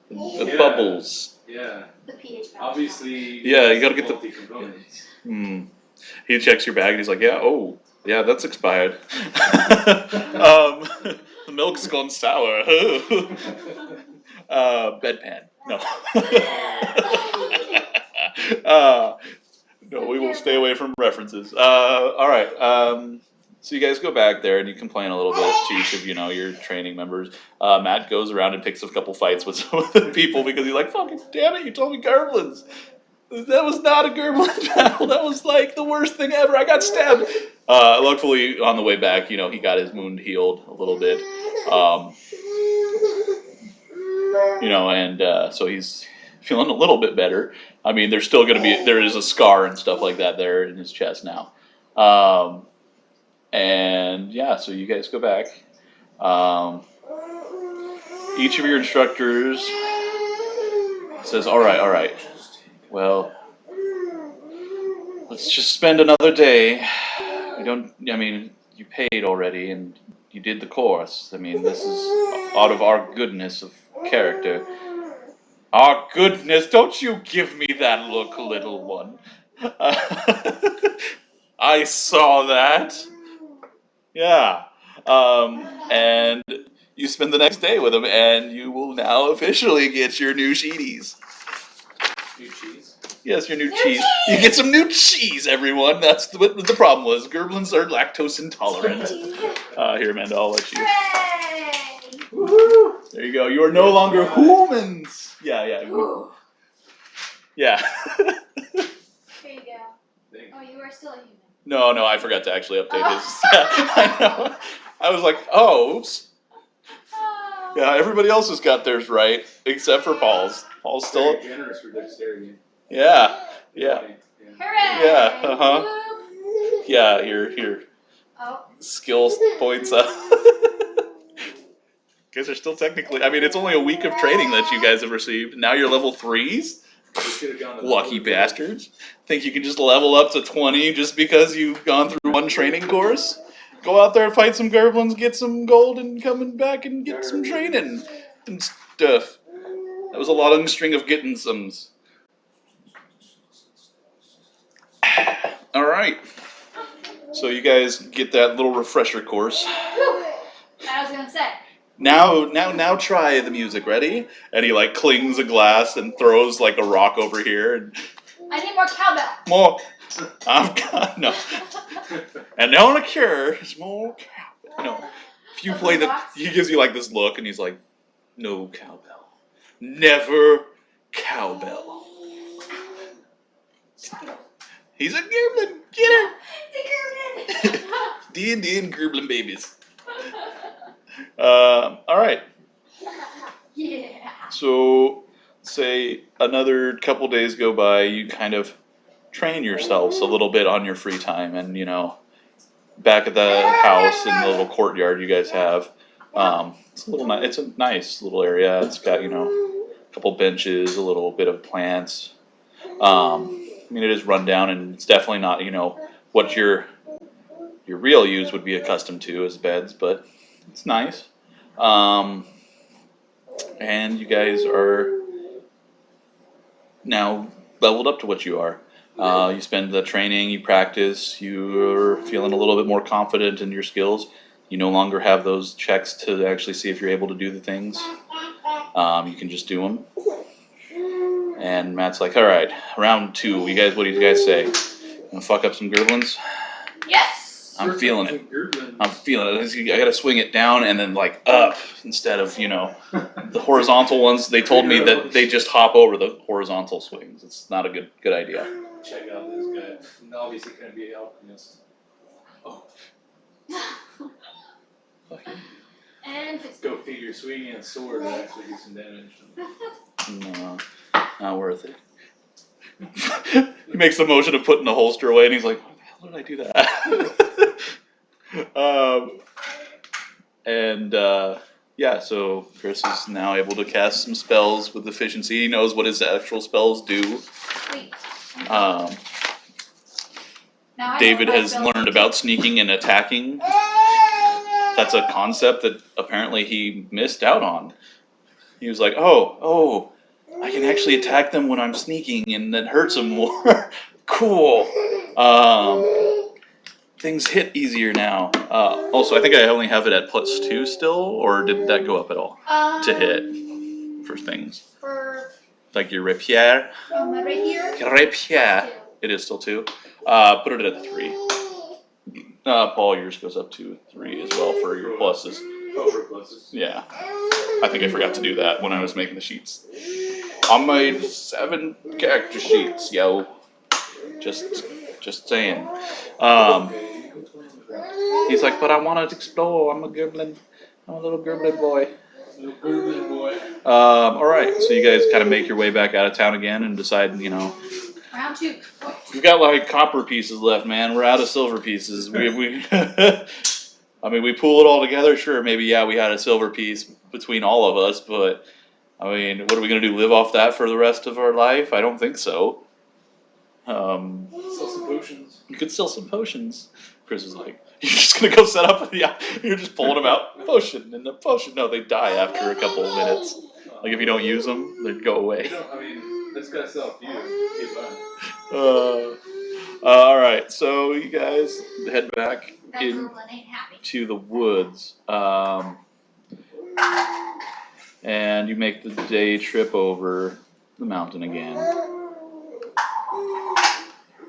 the bubbles. Yeah. The pH balance. Obviously. Yeah, you gotta get the components. He checks your bag and he's like, yeah, that's expired. The milk's gone sour. Bedpan. No. No, we will stay away from references. All right. So you guys go back there and you complain a little bit to each of your training members. Matt goes around and picks a couple fights with some of the people because he's like, "Fucking damn it! You told me Gerblins. That was not a Gerblin battle. That was like the worst thing ever. I got stabbed." Luckily, on the way back, he got his wound healed a little bit. So he's feeling a little bit better. I mean, there is a scar and stuff like that there in his chest now. So you guys go back. Each of your instructors says, all right, well, let's just spend another day. You paid already and you did the course. I mean, this is out of our goodness of character. Our goodness, don't you give me that look, little one. I saw that. Yeah. And you spend the next day with him, and you will now officially get your new sheeties. New cheese? Yes, your new cheese. You get some new cheese, everyone. That's what the problem was. Gerblins are lactose intolerant. Here, Amanda, I'll let you. Hooray! Woohoo! There you go. You are no longer humans. Yeah. Here you Yeah. go. Oh, you are still a human. No, I forgot to actually update his. Yeah, I know. I was like, oops. Yeah, everybody else has got theirs right, except for Paul's. Paul's still. Very generous for dexterity. Yeah. Hooray! Yeah, uh-huh. Yeah, here. Oh. Skills points up. You guys are still technically. I mean, it's only a week of training that you guys have received. Now you're level 3s. Lucky bastards. Think you can just level up to 20 just because you've gone through one training course? Go out there and fight some Gerblins, get some gold, and coming back and get some training and stuff. That was a long string of getting somes. All right. So you guys get that little refresher course. I was gonna say. Now try the music. Ready? And he like clings a glass and throws like a rock over here. And I need more cowbell. more. I've got no. And the only cure is more cowbell. No. If you play he gives you like this look, and he's like, no cowbell, never cowbell. He's a Gerblin. Get her. It's a Gerblin. D&D and Gerblin babies. All right. Yeah. So, say another couple days go by, you kind of train yourselves a little bit on your free time, and back at the house in the little courtyard you guys have, it's it's a nice little area. It's got a couple benches, a little bit of plants. It is run down, and it's definitely not what your real use would be accustomed to as beds, but it's nice. And you guys are now leveled up to what you are. You spend the training, you practice, you're feeling a little bit more confident in your skills. You no longer have those checks to actually see if you're able to do the things. You can just do them. And Matt's like, all right, round 2. What do you guys say? Gonna fuck up some Gerblins? Yes. I'm feeling it. I gotta swing it down and then like up instead of the horizontal ones. They told me that they just hop over the horizontal swings. It's not a good idea. check out this guy. And obviously couldn't be an alchemist. Oh. And Go figure, swinging a sword would actually do some damage. No, not worth it. He makes the motion of putting the holster away, and he's like, "Why the hell did I do that?" Yeah, so Chris is now able to cast some spells with efficiency. He knows what his actual spells do. sweet. Um, Now I know David what my has spells learned do. about sneaking and attacking. That's a concept that apparently he missed out on. He was like, oh, I can actually attack them when I'm sneaking, and that hurts them more. Cool. Things hit easier now. Also, I think I only have it at +2 still, or did that go up at all to hit for things? For Like your rapier? right here. Rapier. It is still 2. Put it at 3. Paul, yours goes up to 3 as well for your pluses. Oh, for pluses. Yeah. I think I forgot to do that when I was making the sheets. I made 7 character sheets, yo. Just saying. He's like, but I want to explore. I'm a goblin. I'm a little goblin boy. Little goblin boy. All right. So you guys kind of make your way back out of town again and decide, Round 2. we've got like copper pieces left, man. We're out of silver pieces. I mean, we pool it all together. Sure, maybe we had a silver piece between all of us, but I mean, what are we gonna do? Live off that for the rest of our life? I don't think so. Sell some potions. You could sell some potions. Chris is like, you're just gonna go set up. Yeah, you're just pulling them out. Potion and the potion. No, they die after a couple of minutes. Like if you don't use them, they'd go away. I mean, this guy's sell a few. Keep Uh, all right, so you guys head back That goblin ain't happy. to the woods, and you make the day trip over the mountain again.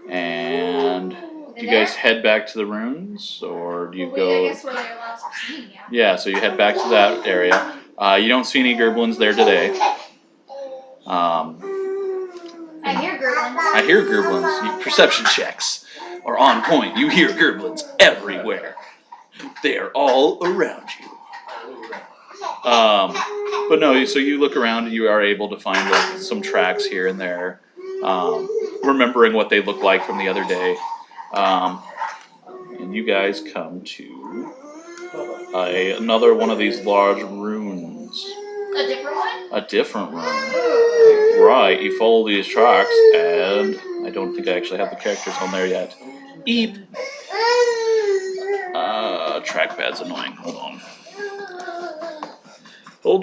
And do you guys head back to the ruins, or do you go? I guess where they allow us to see, yeah. Yeah, so you head back to that area. You don't see any gerblins there today. I hear gerblins. I hear gerblins. Perception checks are on point. You hear gerblins everywhere. They are all around you. But no, so you look around and you are able to find like some tracks here and there, remembering what they looked like from the other day. And you guys come to another one of these large ruins. A different one? A different room. Right, you follow these tracks, and I don't think I actually have the characters on there yet. Eep. Trackpad's annoying. Hold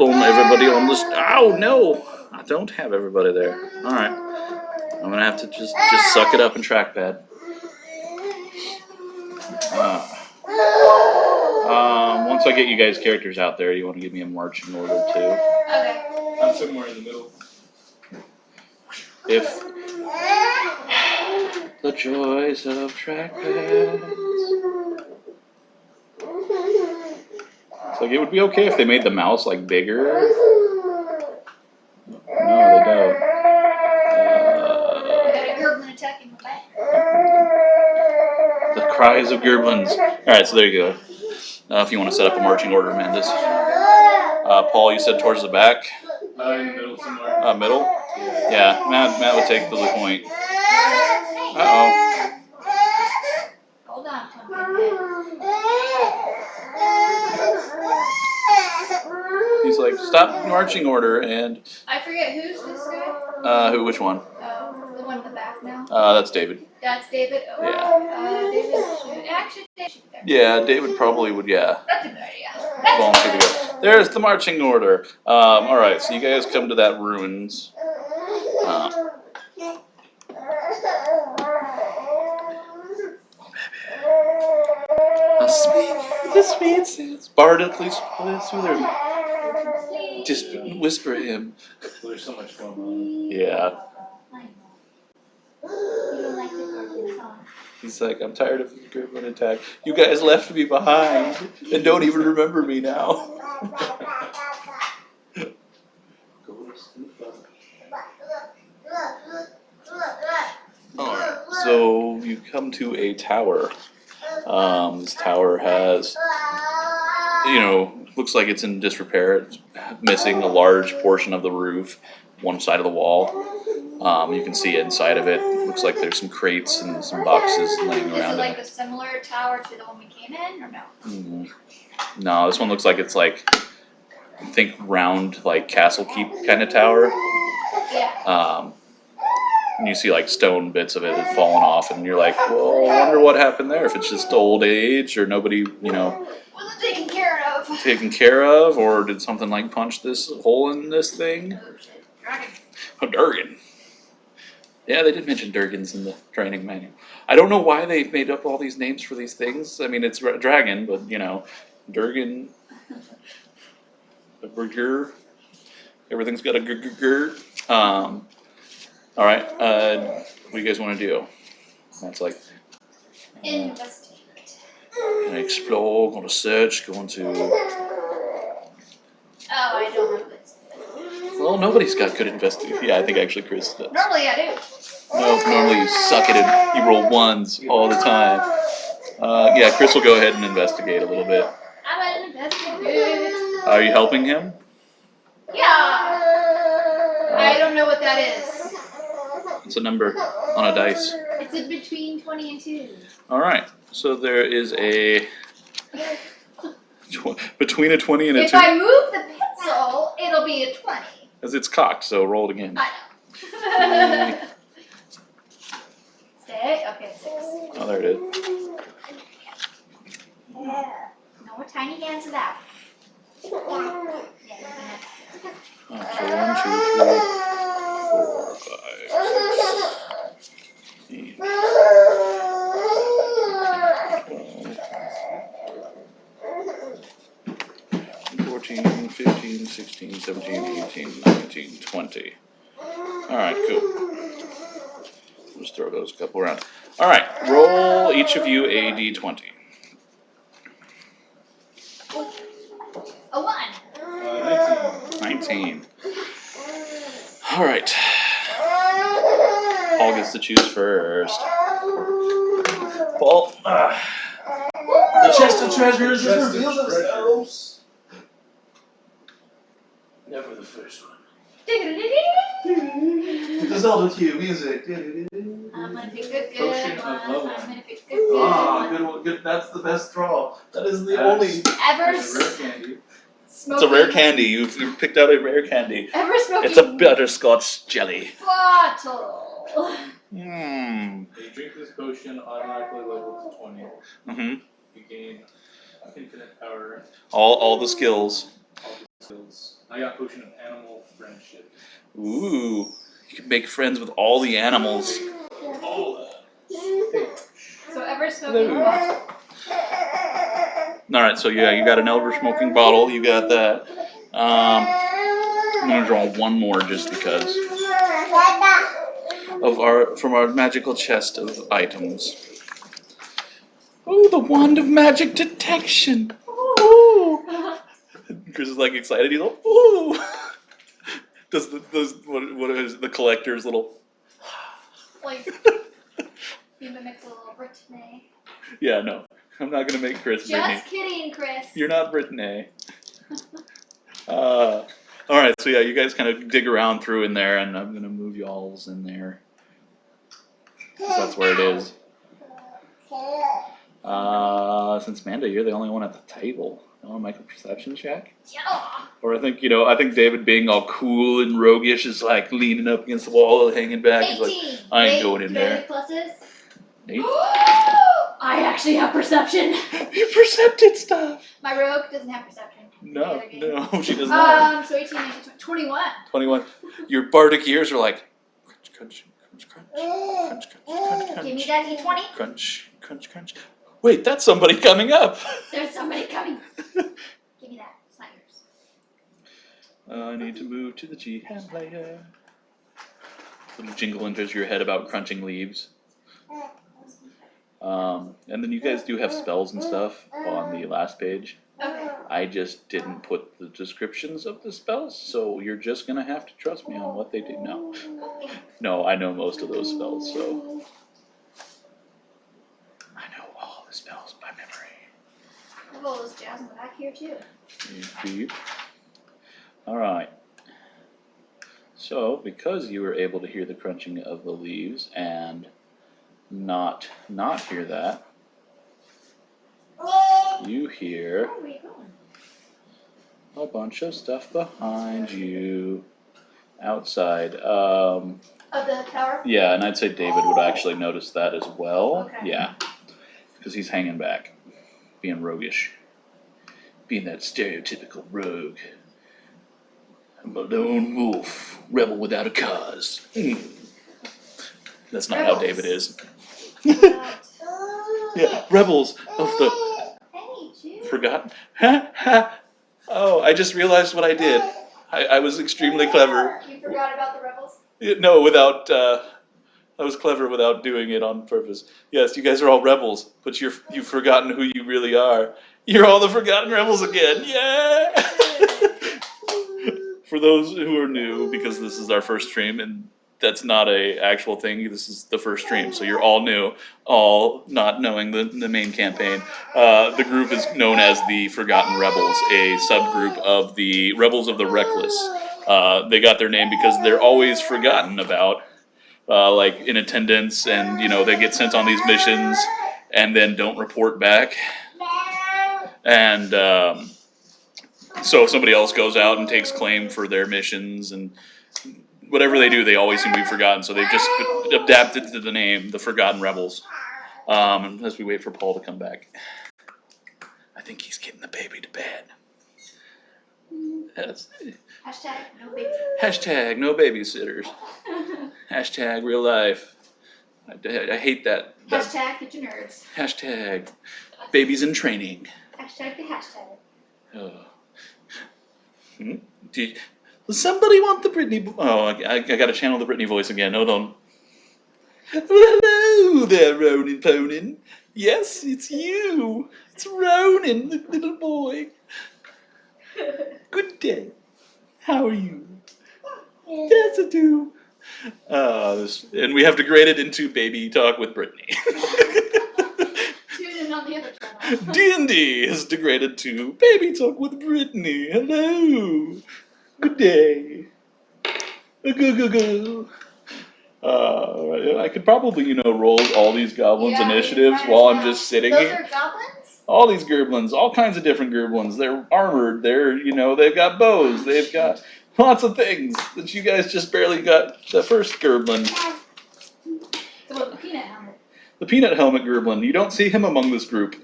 on, everybody on this. Oh no, I don't have everybody there. All right, I'm gonna have to just suck it up and trackpad. Once I get you guys' characters out there, you want to give me a marching order too? Okay. I'm somewhere in the middle. If the joys of trackpads. It's like it would be okay if they made the mouse like bigger. No, they don't. I got a gerblin attacking my back. The cries of gerblins. Alright, so there you go. If you want to set up a marching order, Amandus. Paul, you said towards the back? In the middle somewhere. Middle? Yeah, Matt would take the point. Hold on. He's like, stop marching order, and I forget who's this guy? which one? The one in the back now. That's David. That's David. Oh, Yeah. David should there. Yeah, David probably would. Yeah. That's a good idea. Volunteer to go. There's the marching order. All right, so you guys come to that ruins. The sweet sounds. Bard, at least just whisper him. There's so much going on. Yeah. You don't like the song. He's like, I'm tired of the German attack. You guys left me behind and don't even remember me now. Alright. So you come to a tower. This tower has, looks like it's in disrepair. It's missing a large portion of the roof, one side of the wall. You can see inside of it. Looks like there's some crates and some boxes laying Is around it like it. a similar tower to the one we came in, or no? No, this one looks like it's like, think round, like Castle Keep kind of tower. Yeah. And you see like stone bits of it have fallen off, and you're like, well, I wonder what happened there. If it's just old age, or nobody, Wasn't taken care of. taken care of, or did something like punch this hole in this thing? Oh shit. Dragon. A Durgan. Yeah, they did mention Durgans in the training manual. I don't know why they made up all these names for these things. I mean, it's dragon, but Durgan, a burger. Everything's got a grr. All right. What do you guys want to do? That's like Investigate. gonna explore, going to search, going to. Oh, I don't have this. Well, nobody's got good investigation. Yeah, I think actually Chris does. Normally I do. No, normally you suck at it. You roll ones all the time. Yeah, Chris will go ahead and investigate a little bit. I'm an investigate. Are you helping him? Yeah. I don't know what that is. It's a number on a dice. It's in between 20 and 2. All right. So there is a between a 20 and a 2. If I move the pencil, it'll be a 20. Because it's cocked, so roll it again. I know. Stay. Okay, 6. Oh, there it is. No more tiny hands of that. Yeah, you're gonna. Oh, so 1, 2, 3, 4, 5, 6, 14, 15, 16, 17, 18, 19, 20. Alright, cool. Just throw those a couple around. Alright, roll each of you a d20. A 1. 19. Alright. Paul gets to choose first. Paul. The chest of treasures has revealed themselves. Never the first one. The Zelda 2 music. I'm gonna pick a good Potion one. of love. I'm gonna pick a good one. Good one. Good. That's the best draw. That is the only. Ever It's a rare candy. It's a rare candy. You've picked out a rare candy. Ever smoking? It's a butterscotch jelly. Bottle. Mmm. You drink this potion, automatically level to 20. Mm-hmm. You gain infinite power. All the skills. All the skills. I got potion of animal friendship. Ooh. You can make friends with all the animals. Oh. So ever smoking Hello. bottle. Alright, so yeah, you got an ever smoking bottle. You got that. I'm gonna draw one more just because from our magical chest of items. Oh, the wand of magic detection. Ooh. Chris is like excited. He's like, ooh. Does what is the collector's little? Like, you mimic a little Brittany. Yeah, no, I'm not gonna make Chris Brittany. Just kidding, Chris. You're not Brittany. All right, so yeah, you guys kind of dig around through in there, and I'm gonna move y'all's in there. So that's where it is. Since Manda, you're the only one at the table. You want to make a perception check? Yeah. Or I think David being all cool and roguish is like leaning up against the wall, hanging back. 18. He's like, I ain't going in there. Pluses? 8? I actually have perception. You percepted stuff. My rogue doesn't have perception. No, she does not. So 18, 19, 21. 21. Your bardic ears are like crunch, crunch, crunch, crunch, crunch, crunch, crunch. Give me that D20. Crunch, crunch, crunch. Wait, that's somebody coming up. There's somebody coming. Give me that. It's not yours. I need to move to the G-hand player. Little jingle enters your head about crunching leaves. And then you guys do have spells and stuff on the last page. Okay. I just didn't put the descriptions of the spells, so you're just gonna have to trust me on what they do. No, I know most of those spells, so. people is jazzing back here too. Beep. All right. So, because you were able to hear the crunching of the leaves and not hear that, you hear Where are we going? a bunch of stuff behind you outside. Of the tower? Yeah, and I'd say David would actually notice that as well. Okay. Yeah, because he's hanging back, being roguish, being that stereotypical rogue. I'm a lone wolf, rebel without a cause. That's not how David is. Yeah, rebels of the Hey, Jude. forgotten. Ha ha. Oh, I just realized what I did. I was extremely clever. You forgot about the rebels? No, without. I was clever without doing it on purpose. Yes, you guys are all rebels, but you've forgotten who you really are. You're all the forgotten rebels again. Yeah. For those who are new, because this is our first stream, and that's not a actual thing. This is the first stream, so you're all new, all not knowing the main campaign. The group is known as the Forgotten Rebels, a subgroup of the Rebels of the Reckless. They got their name because they're always forgotten about, like in attendance, and they get sent on these missions and then don't report back. And so somebody else goes out and takes claim for their missions, and whatever they do, they always seem to be forgotten. So they've just adapted to the name, the Forgotten Rebels. As we wait for Paul to come back, I think he's getting the baby to bed. That's, Hashtag no babysitters. hashtag no babysitters. Hashtag real life. I hate that. Hashtag get your nerds. Hashtag babies in training. Hashtag the hashtag. Oh. Does somebody want the Britney? Oh, I got to channel the Britney voice again. Hold on. Well, hello there, Ronin Ponin. Yes, it's you. It's Ronin, the little boy. Good day. How are you? Yes, I do. And we have to grade it into baby talk with Brittany. Tune in on the other channel. D&D is degraded to baby talk with Brittany. Hello. Good day. Go. I could probably, roll all these goblins' Yeah, initiatives you might while as I'm well. just sitting Those here. are goblins? All these gerblins, all kinds of different gerblins. They're armored. They've got bows. They've got lots of things that you guys just barely got. The first gerblin, The one with the peanut helmet. the peanut helmet gerblin. You don't see him among this group.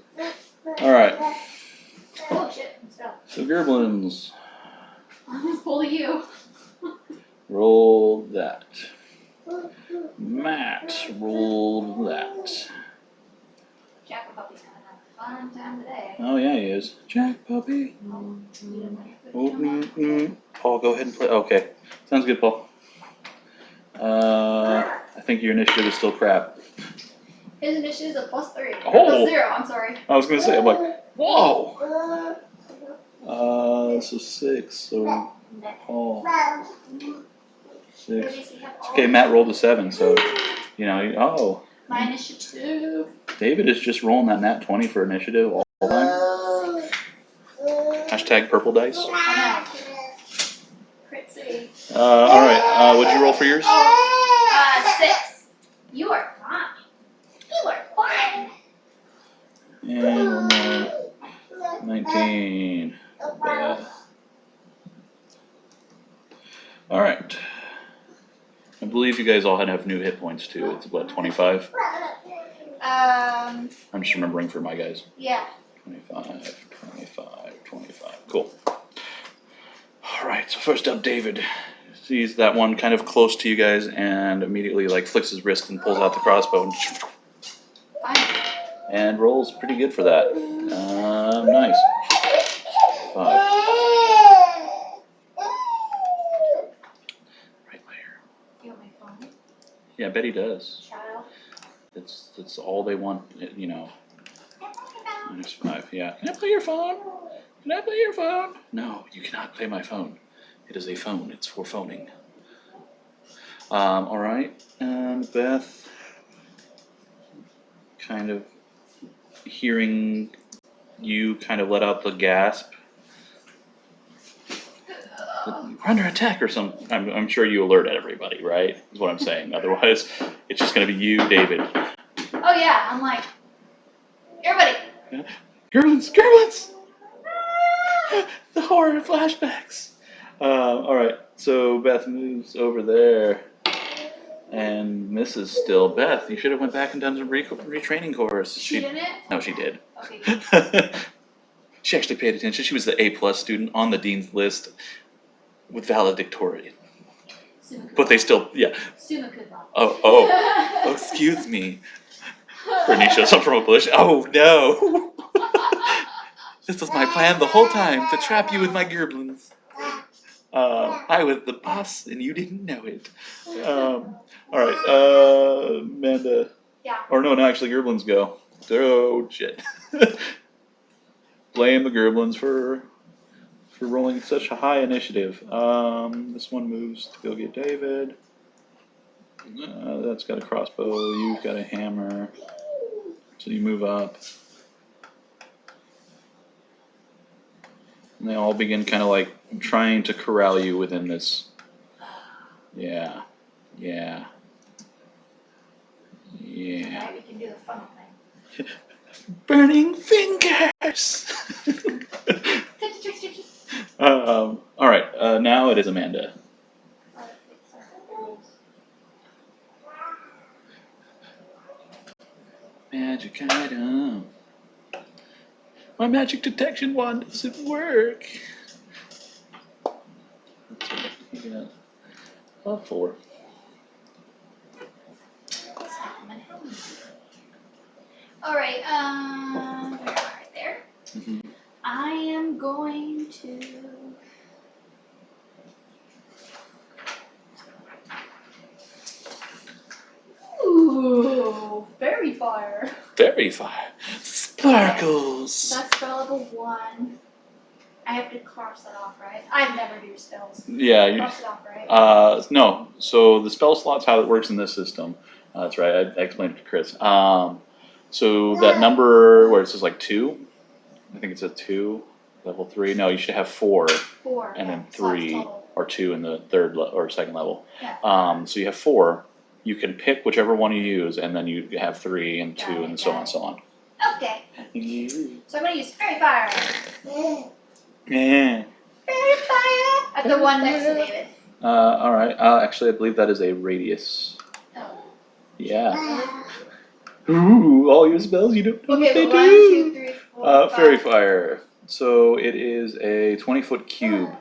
All right. Oh shit, let's go. So gerblins, I'm just pulling you. roll that. Matt rolled that. Jack Puppy's gonna have a fun time today. Oh yeah, he is. Jack Puppy. Paul, go ahead and play. Okay, sounds good, Paul. I think your initiative is still crap. His initiative is a +3. Oh. +0, I'm sorry. I was gonna say, I'm like, whoa. So 6. So Paul 6. It's okay. Matt rolled a 7, so oh. My initiative. David is just rolling that nat 20 for initiative all the time. Hashtag purple dice. I know. Crit City. All right. What'd you roll for yours? 6. You are fine. You are fine. And one more. 19. All right. I believe you guys all have new hit points too. It's what, 25? I'm just remembering for my guys. Yeah. 25. Cool. All right, so first up, David sees that one kind of close to you guys and immediately flicks his wrist and pulls out the crossbow and rolls pretty good for that. Nice. 5. Right there. You want my phone? Yeah, I bet he does. Child. That's all they want, Minus 5, yeah. Can I play your phone? Can I play your phone? No, you cannot play my phone. It is a phone. It's for phoning. All right. And Beth, kind of hearing you kind of let out the gasp. We're under attack or something. I'm sure you alert everybody, right? Is what I'm saying. Otherwise, it's just going to be you, David. Oh yeah, I'm like, everybody. Yeah. Gremlins! The horror flashbacks. All right, so Beth moves over there, and misses still. Beth, you should have went back and done some retraining course. She didn't? No, she did. Okay. She actually paid attention. She was the A+ student on the dean's list with valedictorian. But they still, yeah. Oh, excuse me. Brittany shows up from a bush. Oh no! This was my plan the whole time, to trap you with my gerblins. I was the boss and you didn't know it. Alright, Amanda. Yeah. Or no, actually gerblins go. Oh shit. Blame the gerblins for rolling such a high initiative. This one moves to go get David. That's got a crossbow, you've got a hammer. So you move up. And they all begin kind of like trying to corral you within this. Yeah. Alright, we can do the funnel thing. Burning fingers! Alright, now it is Amanda. Magic item. My magic detection wand doesn't work. You got a 4. Alright, we are right there. Mm-hmm. I am going to... Ooh, fairy fire. Fairy fire. Sparkles. That's spell level 1. I have to cross that off, right? I never do spells. Yeah. Cross it off, right? No. So the spell slot's how it works in this system. That's right. I explained it to Chris. So that number where it says like 2, I think it's a 2, level 3. No, you should have 4. 4. And then 3 or 2 in the third or second level. Yeah. So you have 4. You can pick whichever one you use, and then you have 3 and 2 and so on and so on. Okay. So I'm gonna use fairy fire. Yeah. Fairy fire. At the one next to David. Alright. Actually, I believe that is a radius. Oh. Yeah. Ooh, all your spells, you don't know what they 1, do. 2, 3, 4, 5. Fairy fire. So it is a 20-foot cube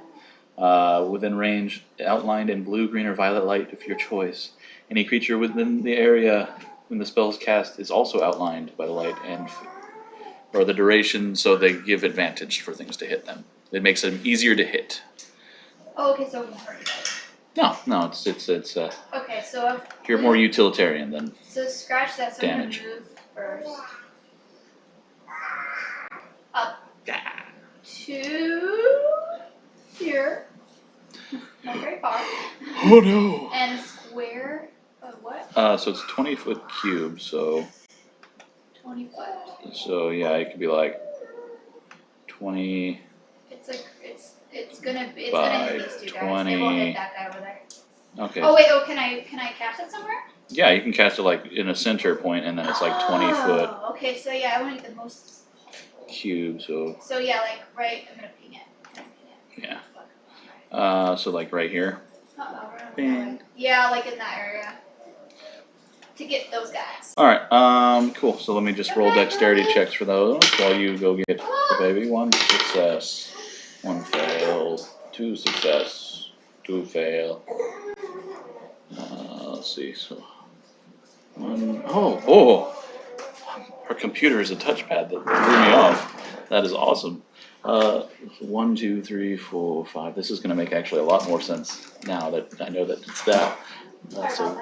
within range, outlined in blue, green, or violet light of your choice. Any creature within the area when the spell is cast is also outlined by the light and or the duration, so they give advantage for things to hit them. It makes them easier to hit. Oh, okay, so No, it's okay, so you're more utilitarian than so scratch that. So damage. I'm gonna move first. Up to here. Not very far. Oh no! And square of what? So it's a 20-foot cube, so 20 foot. So yeah, it could be like 20. It's like it's gonna hit these 2 guys. 20. It won't hit that guy over there. Okay. Oh wait, can I cast it somewhere? Yeah, you can cast it like in a center point, and then it's like 20 foot Okay, so yeah, I want to get the most cube. So yeah, like right. I'm gonna ping it. Yeah. So like right here. Bing. Yeah, like in that area. To get those guys. All right. Cool. So let me just roll dexterity checks for those while you go get the baby. 1 success, 1 fail, 2 success, 2 fail. Let's see. So 1. Oh! Her computer is a touchpad that threw me off. That is awesome. 1, 2, 3, 4, 5. This is going to make actually a lot more sense now that I know that it's that. So.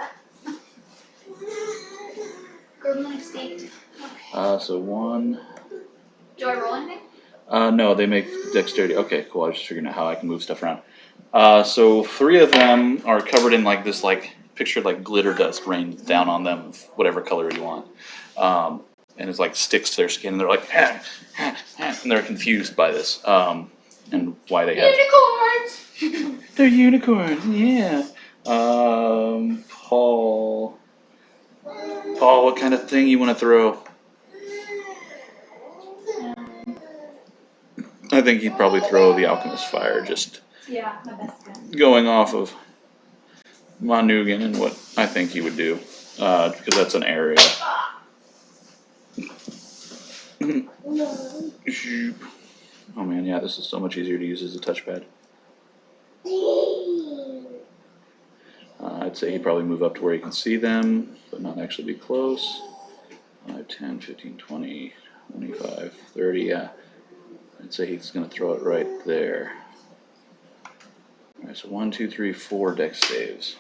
So 1. Do I roll anything? No, they make dexterity. Okay, cool. I was just figuring out how I can move stuff around. So 3 of them are covered in like this, like picture like glitter dust rains down on them, whatever color you want. and it's like sticks to their skin, and they're like, and they're confused by this, and why they have Unicorns! they're unicorns, yeah. Paul, what kind of thing you want to throw? I think he'd probably throw the alchemist fire, just Yeah, my best friend. going off of Monugan and what I think he would do, because that's an area. Oh man, yeah, this is so much easier to use as a touchpad. I'd say he'd probably move up to where he can see them, but not actually be close. 5, 10, 15, 20, 25, 30, yeah. I'd say he's going to throw it right there. Alright, so 1, 2, 3, 4 dex saves.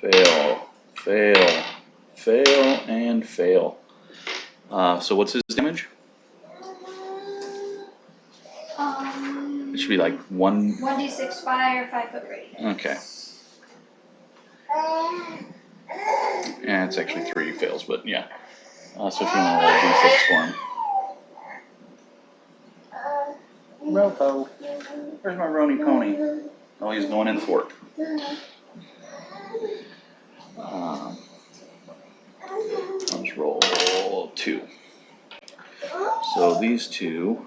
Fail, fail, fail, and fail. So what's his damage? It should be like 1d6 fire, 5 foot radius. Okay. And it's actually 3 fails, but yeah. So if you want to roll a d6 for him. Ropo. Where's my Roni pony? Oh, he's going in the fort. I'll just roll 2. So these two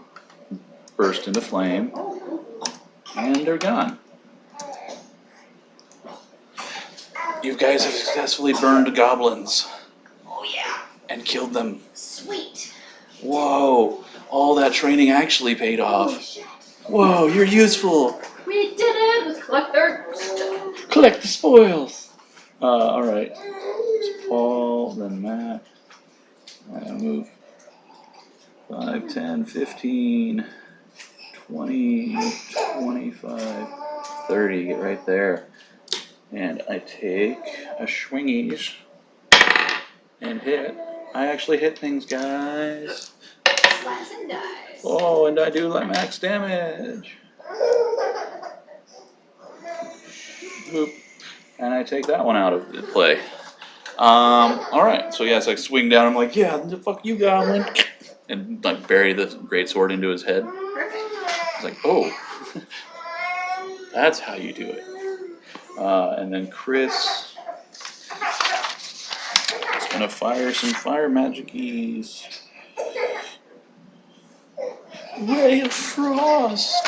burst into flame, and they're gone. You guys have successfully burned goblins. Oh yeah. And killed them. Sweet. Whoa, all that training actually paid off. Whoa, you're useful. We did it! Let's collect their stuff. Collect the spoils. Alright. It's Paul, then Matt. Move 5, 10, 15, 20, 25, 30. Get right there. And I take a swingies and hit. I actually hit things, guys. Slice and dice. Oh, and I do like max damage. Boop. And I take that one out of play. Alright, so yes, I swing down, I'm like, yeah, the fuck you, goblin. And like bury the greatsword into his head. Perfect. It's like, oh, that's how you do it. And then Chris is gonna fire some fire magic-ies. Ray of Frost!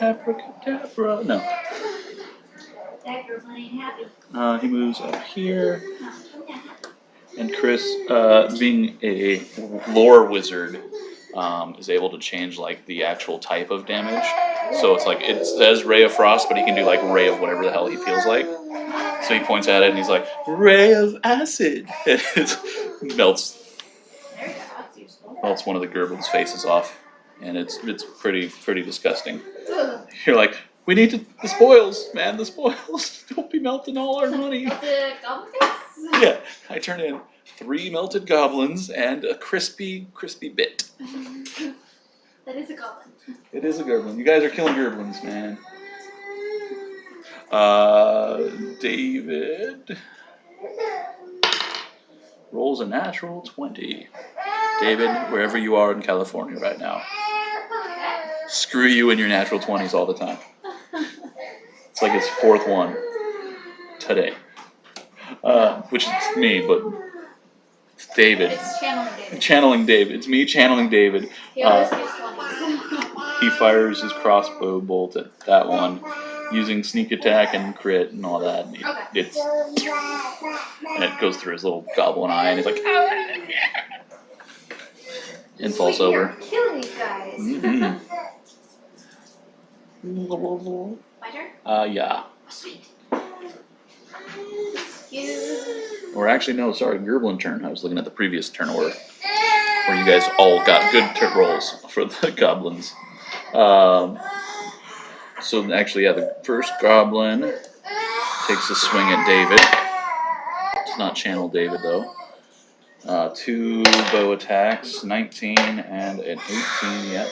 Abracadabra. No. That girl ain't happy. He moves up here. And Chris, being a lore wizard, is able to change like the actual type of damage. So it's like, it says Ray of Frost, but he can do like Ray of whatever the hell he feels like. So he points at it and he's like, Ray of Acid! And it melts There you go, that's useful. melts one of the Gerblins' faces off. And it's pretty disgusting. Ugh. You're like, we need the spoils, man, the spoils. Don't be melting all our money. The goblin face? Yeah, I turn in 3 melted goblins and a crispy bit. That is a goblin. It is a gerblin. You guys are killing gerblins, man. David rolls a natural 20. David, wherever you are in California right now, screw you and your natural 20s all the time. It's like his 4th one today. Which is me, but it's David. It's channeling David. Channeling David. It's me channeling David. He always gets 20s. He fires his crossbow bolt at that one, using sneak attack and crit and all that. And and it goes through his little goblin eye, and he's like, and falls Sweet, over. You're killing these guys. Mm-hmm. My turn? Yeah. Sweet. Or actually, no, sorry, Gerblin turn. I was looking at the previous turn order, where you guys all got good rolls for the goblins. So actually, yeah, the first goblin takes a swing at David. It's not channel David though. 2 bow attacks, 19 and an 18. Yep.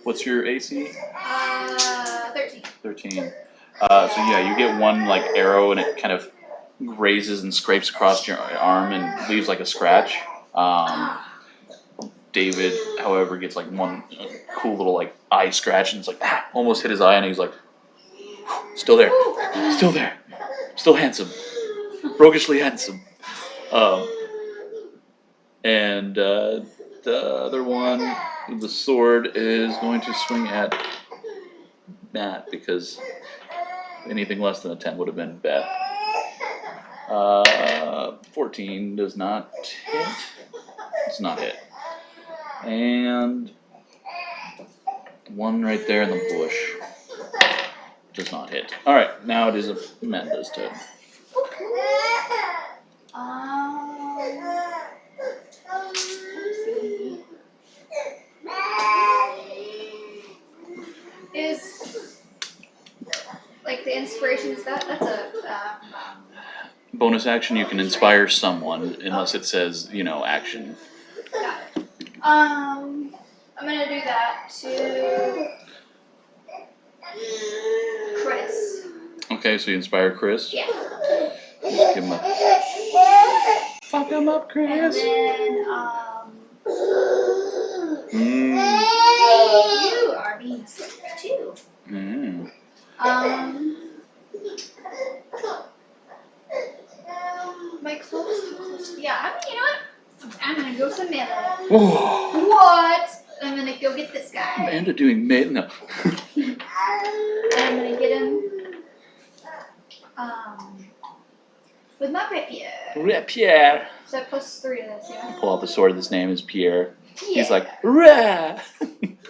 What's your AC? 13. 13. So yeah, you get one like arrow, and it kind of grazes and scrapes across your arm and leaves like a scratch. David, however, gets like one cool little like eye scratch and it's like almost hit his eye and he's like, still there, still handsome, roguishly handsome. And the other one with the sword is going to swing at Matt because anything less than a 10 would have been bad. 14 does not hit. It's not hit. And one right there in the bush does not hit. Alright, now it is Amanda's turn. Is like the inspiration, is that's a Bonus action, you can inspire someone, unless it says, action. got it. I'm gonna do that to Chris. Okay, so you inspire Chris. Yeah. Just give him a fuck him up, Chris. And then you are being sick too. My close. Yeah, you know what? I'm gonna go some melee. What? I'm gonna go get this guy. Amanda doing melee? No. And I'm gonna get him with my rapier. Rapier. So +3 to this, yeah. Pull out the sword. His name is Pierre. Pierre. He's like, rah!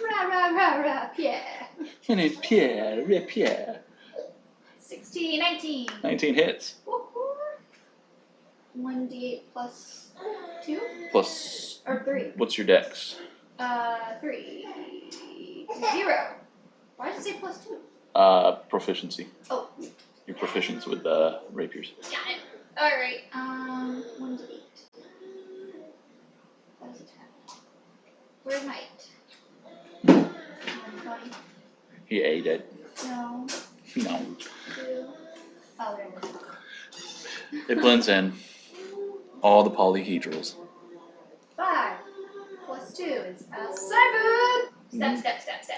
Rah, Pierre. My name's Pierre. Rapier. 16, 19. 19 hits. 1d8 plus 2? Plus. Or 3. What's your dex? 3. 0. Why did it say +2? Proficiency. Oh. You're proficient with rapiers. Got it. Alright, 1d8. That was a 10. Where's my 8? 20. He ate it. No. No. 2. Oh, there it is. It blends in. All the polyhedrals. 5 plus 2 is a 7.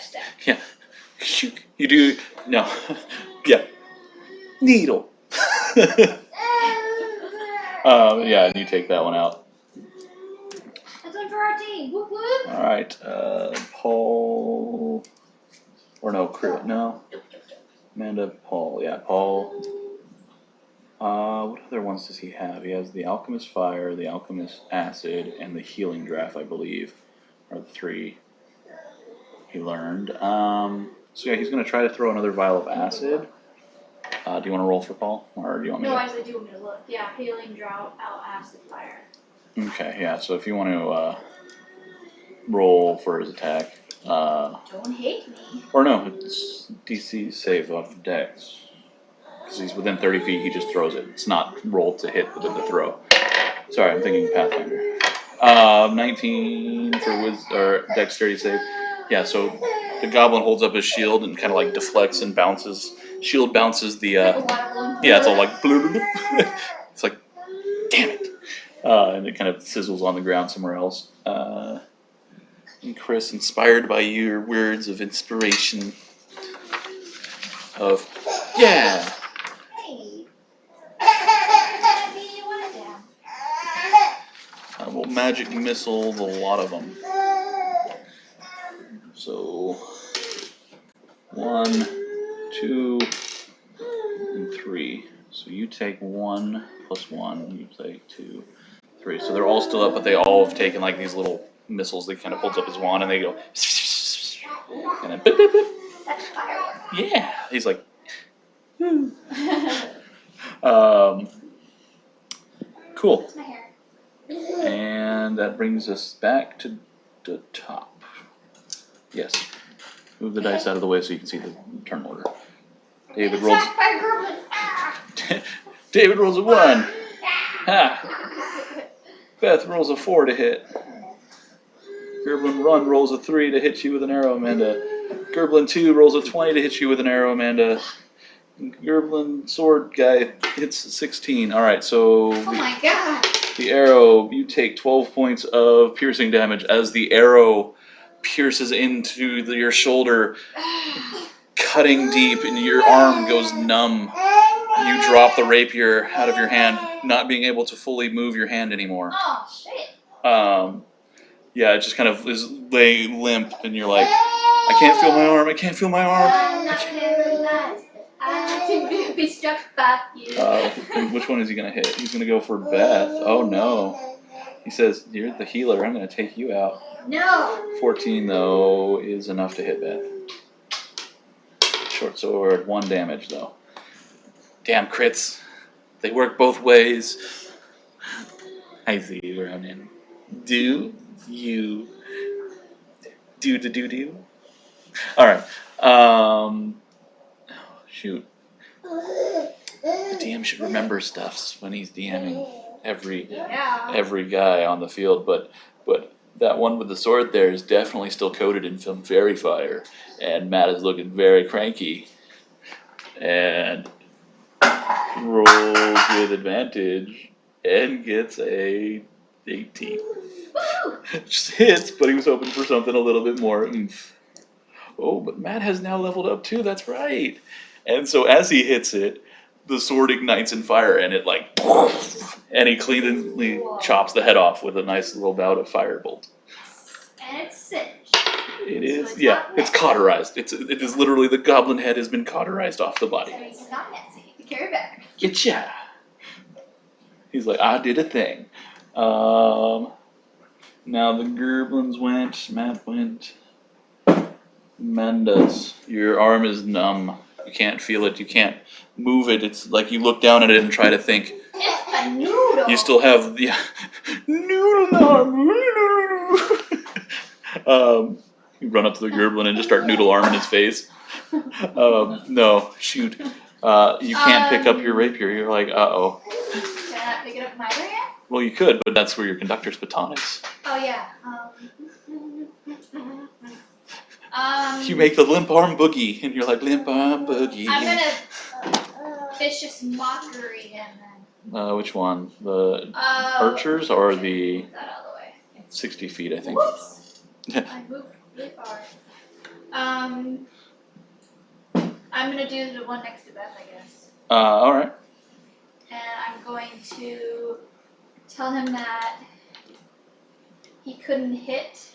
Step. Yeah. You do. No. Yeah. Needle. Yeah, and you take that one out. That's one for our team. Whoop whoop. Alright, Paul. Or no, no. Amanda, Paul. Yeah, Paul. What other ones does he have? He has the Alchemist Fire, the Alchemist Acid, and the Healing Draft, I believe, are the 3 he learned. So yeah, he's going to try to throw another vial of acid. Do you want to roll for Paul, or do you want me No, to? actually, do want me to look. Yeah, healing, drought, acid, fire. Okay, yeah. So if you want to roll for his attack, Don't hate me. or no, it's DC save off Dex. Because he's within 30 feet, he just throws it. It's not rolled to hit, but to throw. Sorry, I'm thinking Pathfinder. 19 for Dexterity save. Yeah, so the goblin holds up his shield and kind of like deflects and bounces. Shield bounces the. Yeah, it's all like. Blue, blue, blue. It's like, damn it. And it kind of sizzles on the ground somewhere else. And Chris, inspired by your words of inspiration, of, yeah. Hey. I will magic missile the lot of them. So, 1, 2, and 3. So you take 1 plus 1, you take 2, 3. So they're all still up, but they all have taken like these little missiles. They kind of holds up his wand and they go, and then bip, bip, bip. That's firework. Yeah. He's like, cool. That's my hair. And that brings us back to the top. Yes. Move the dice out of the way so you can see the turn order. David rolls. Attacked by a goblin. David rolls a 1. Ha. Beth rolls a 4 to hit. Gerblin Run rolls a 3 to hit you with an arrow, Amanda. Gerblin 2 rolls a 20 to hit you with an arrow, Amanda. Gerblin sword guy hits 16. Alright, so Oh my god. the arrow, you take 12 points of piercing damage as the arrow pierces into your shoulder, cutting deep, and your arm goes numb. You drop the rapier out of your hand, not being able to fully move your hand anymore. Oh shit. Yeah, it just kind of is laying limp, and you're like, I can't feel my arm, I can't feel my arm. I'm not paralyzed. I seem to be struck by you. And which one is he going to hit? He's going to go for Beth. Oh no. He says, you're the healer, I'm going to take you out. No. 14 though is enough to hit Beth. Short sword, 1 damage though. Damn crits. They work both ways. I see you, Ronan. Do you do? Alright. Shoot. The DM should remember stuffs when he's DMing every guy on the field, but that one with the sword there is definitely still coated in some fairy fire, and Matt is looking very cranky, and rolls with advantage and gets a 18. Just hits, but he was hoping for something a little bit more oomph. Oh, but Matt has now leveled up too, that's right. And so as he hits it, the sword ignites in fire, and it like, and he cleanly chops the head off with a nice little bout of firebolt. And it's singed. It is, So it's yeah, not it's messy. cauterized. It is literally the goblin head has been cauterized off the body. That means it's not messy. You carry it back. Getcha. He's like, I did a thing. Now the Gerblins went, Matt went. Mendes, your arm is numb. You can't feel it. You can't move it. It's like you look down at it and try to think. It's a noodle. You still have the noodle arm. You run up to the Gerblin and just start noodle arming his face. No, shoot. You can't pick up your rapier. You're like, uh-oh. Can I not pick it up with my other hand? Well, you could, but that's where your conductor's baton is. Oh yeah. You make the limp arm boogie, and you're like, limp arm boogie. I'm gonna vicious mockery him then. Which one? The archers or the Move that out of the way. 60 feet, I think. Whoops. I moved really far. I'm gonna do the one next to Beth, I guess. Alright. And I'm going to tell him that he couldn't hit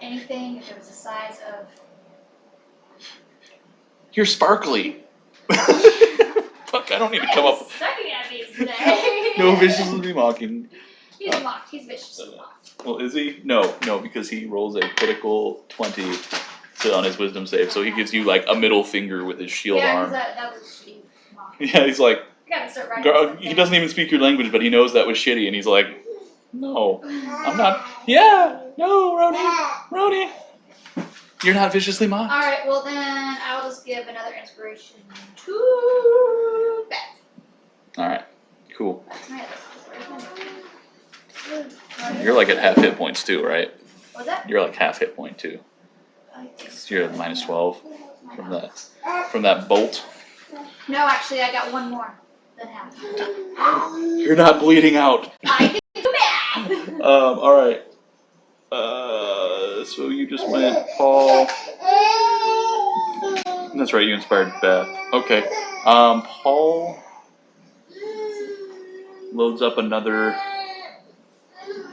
anything if it was the size of. You're sparkly. Fuck, I don't need to come up. Sucking at these today. No, viciously mocking. He's mocked. He's viciously mocked. Well, is he? No, because he rolls a critical 20 on his wisdom save, so he gives you like a middle finger with his shield arm. That was a shitty mock. Yeah, he's like, I gotta start writing he doesn't even speak your language, but he knows that was shitty, and he's like, no, I'm not. Yeah, no, Rhodey, you're not viciously mocked. All right, well then I'll just give another inspiration to Beth. All right, cool. That's my other inspiration. You're like at half hit points too, right? What's that? You're like half hit point too. I think You're at minus 12 from that bolt. No, actually, I got one more than half. You're not bleeding out. I can do math. All right. So you just went Paul. That's right. You inspired Beth. Okay. Paul loads up another.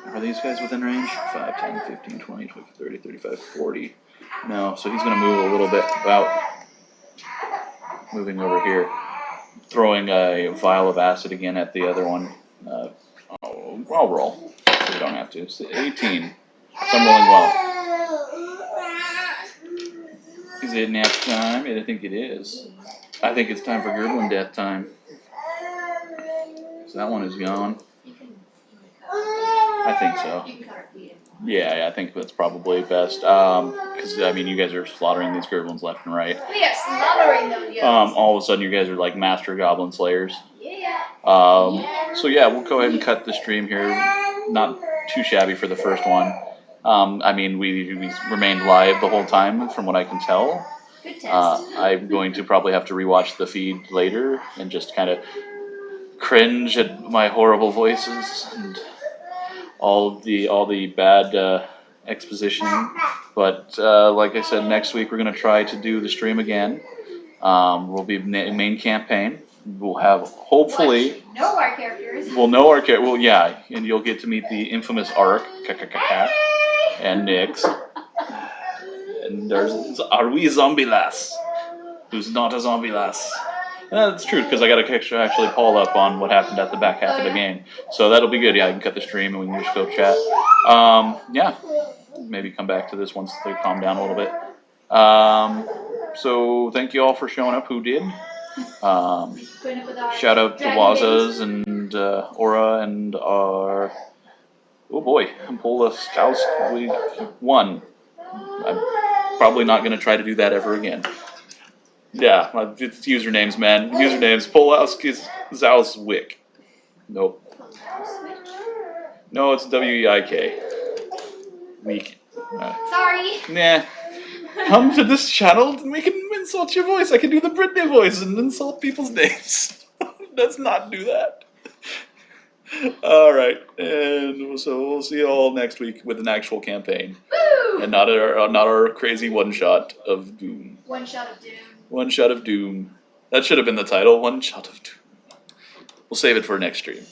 Are these guys within range? 5, 10, 15, 20, 25, 30, 35, 40. No, so he's going to move a little bit about. Moving over here. Throwing a vial of acid again at the other one. I'll roll. So you don't have to. So 18. So I'm rolling well. Is it nap time? I think it is. I think it's time for Gerblin death time. So that one is gone. I think so. You can cut her feet. Yeah, I think that's probably best. Because, I mean, you guys are slaughtering these Gerblins left and right. We are slaughtering those yokes. All of a sudden, you guys are like master goblin slayers. Yeah. So yeah, we'll go ahead and cut the stream here. Not too shabby for the first one. I mean, we remained live the whole time, from what I can tell. Good test. I'm going to probably have to rewatch the feed later and just kind of cringe at my horrible voices and all the bad expositioning. But like I said, next week we're gonna try to do the stream again. We'll be main campaign. We'll have hopefully Know our characters. we'll know our character. Well, yeah, and you'll get to meet the infamous Ark, and Nyx, and there's Arwi Zombie Lass, who's not a zombie lass. That's true, because I got to actually Paul up on what happened at the back half of the game. So that'll be good. Yeah, I can cut the stream and we can just go chat. Yeah, maybe come back to this once they calm down a little bit. So thank you all for showing up who did. Shout out to Wazas and Aura and our... Oh boy, Pola Scouts Week 1. I'm probably not going to try to do that ever again. Yeah, it's usernames, man. Usernames. Polowski's Zauswick. Nope. No, it's W-E-I-K. Week. Sorry. Nah. Come to this channel and we can insult your voice. I can do the Britney voice and insult people's names. Let's not do that. Alright, and so we'll see you all next week with an actual campaign. Woo! And not our crazy one-shot of doom. One shot of doom. One shot of doom. That should have been the title, One Shot of Doom. We'll save it for next stream.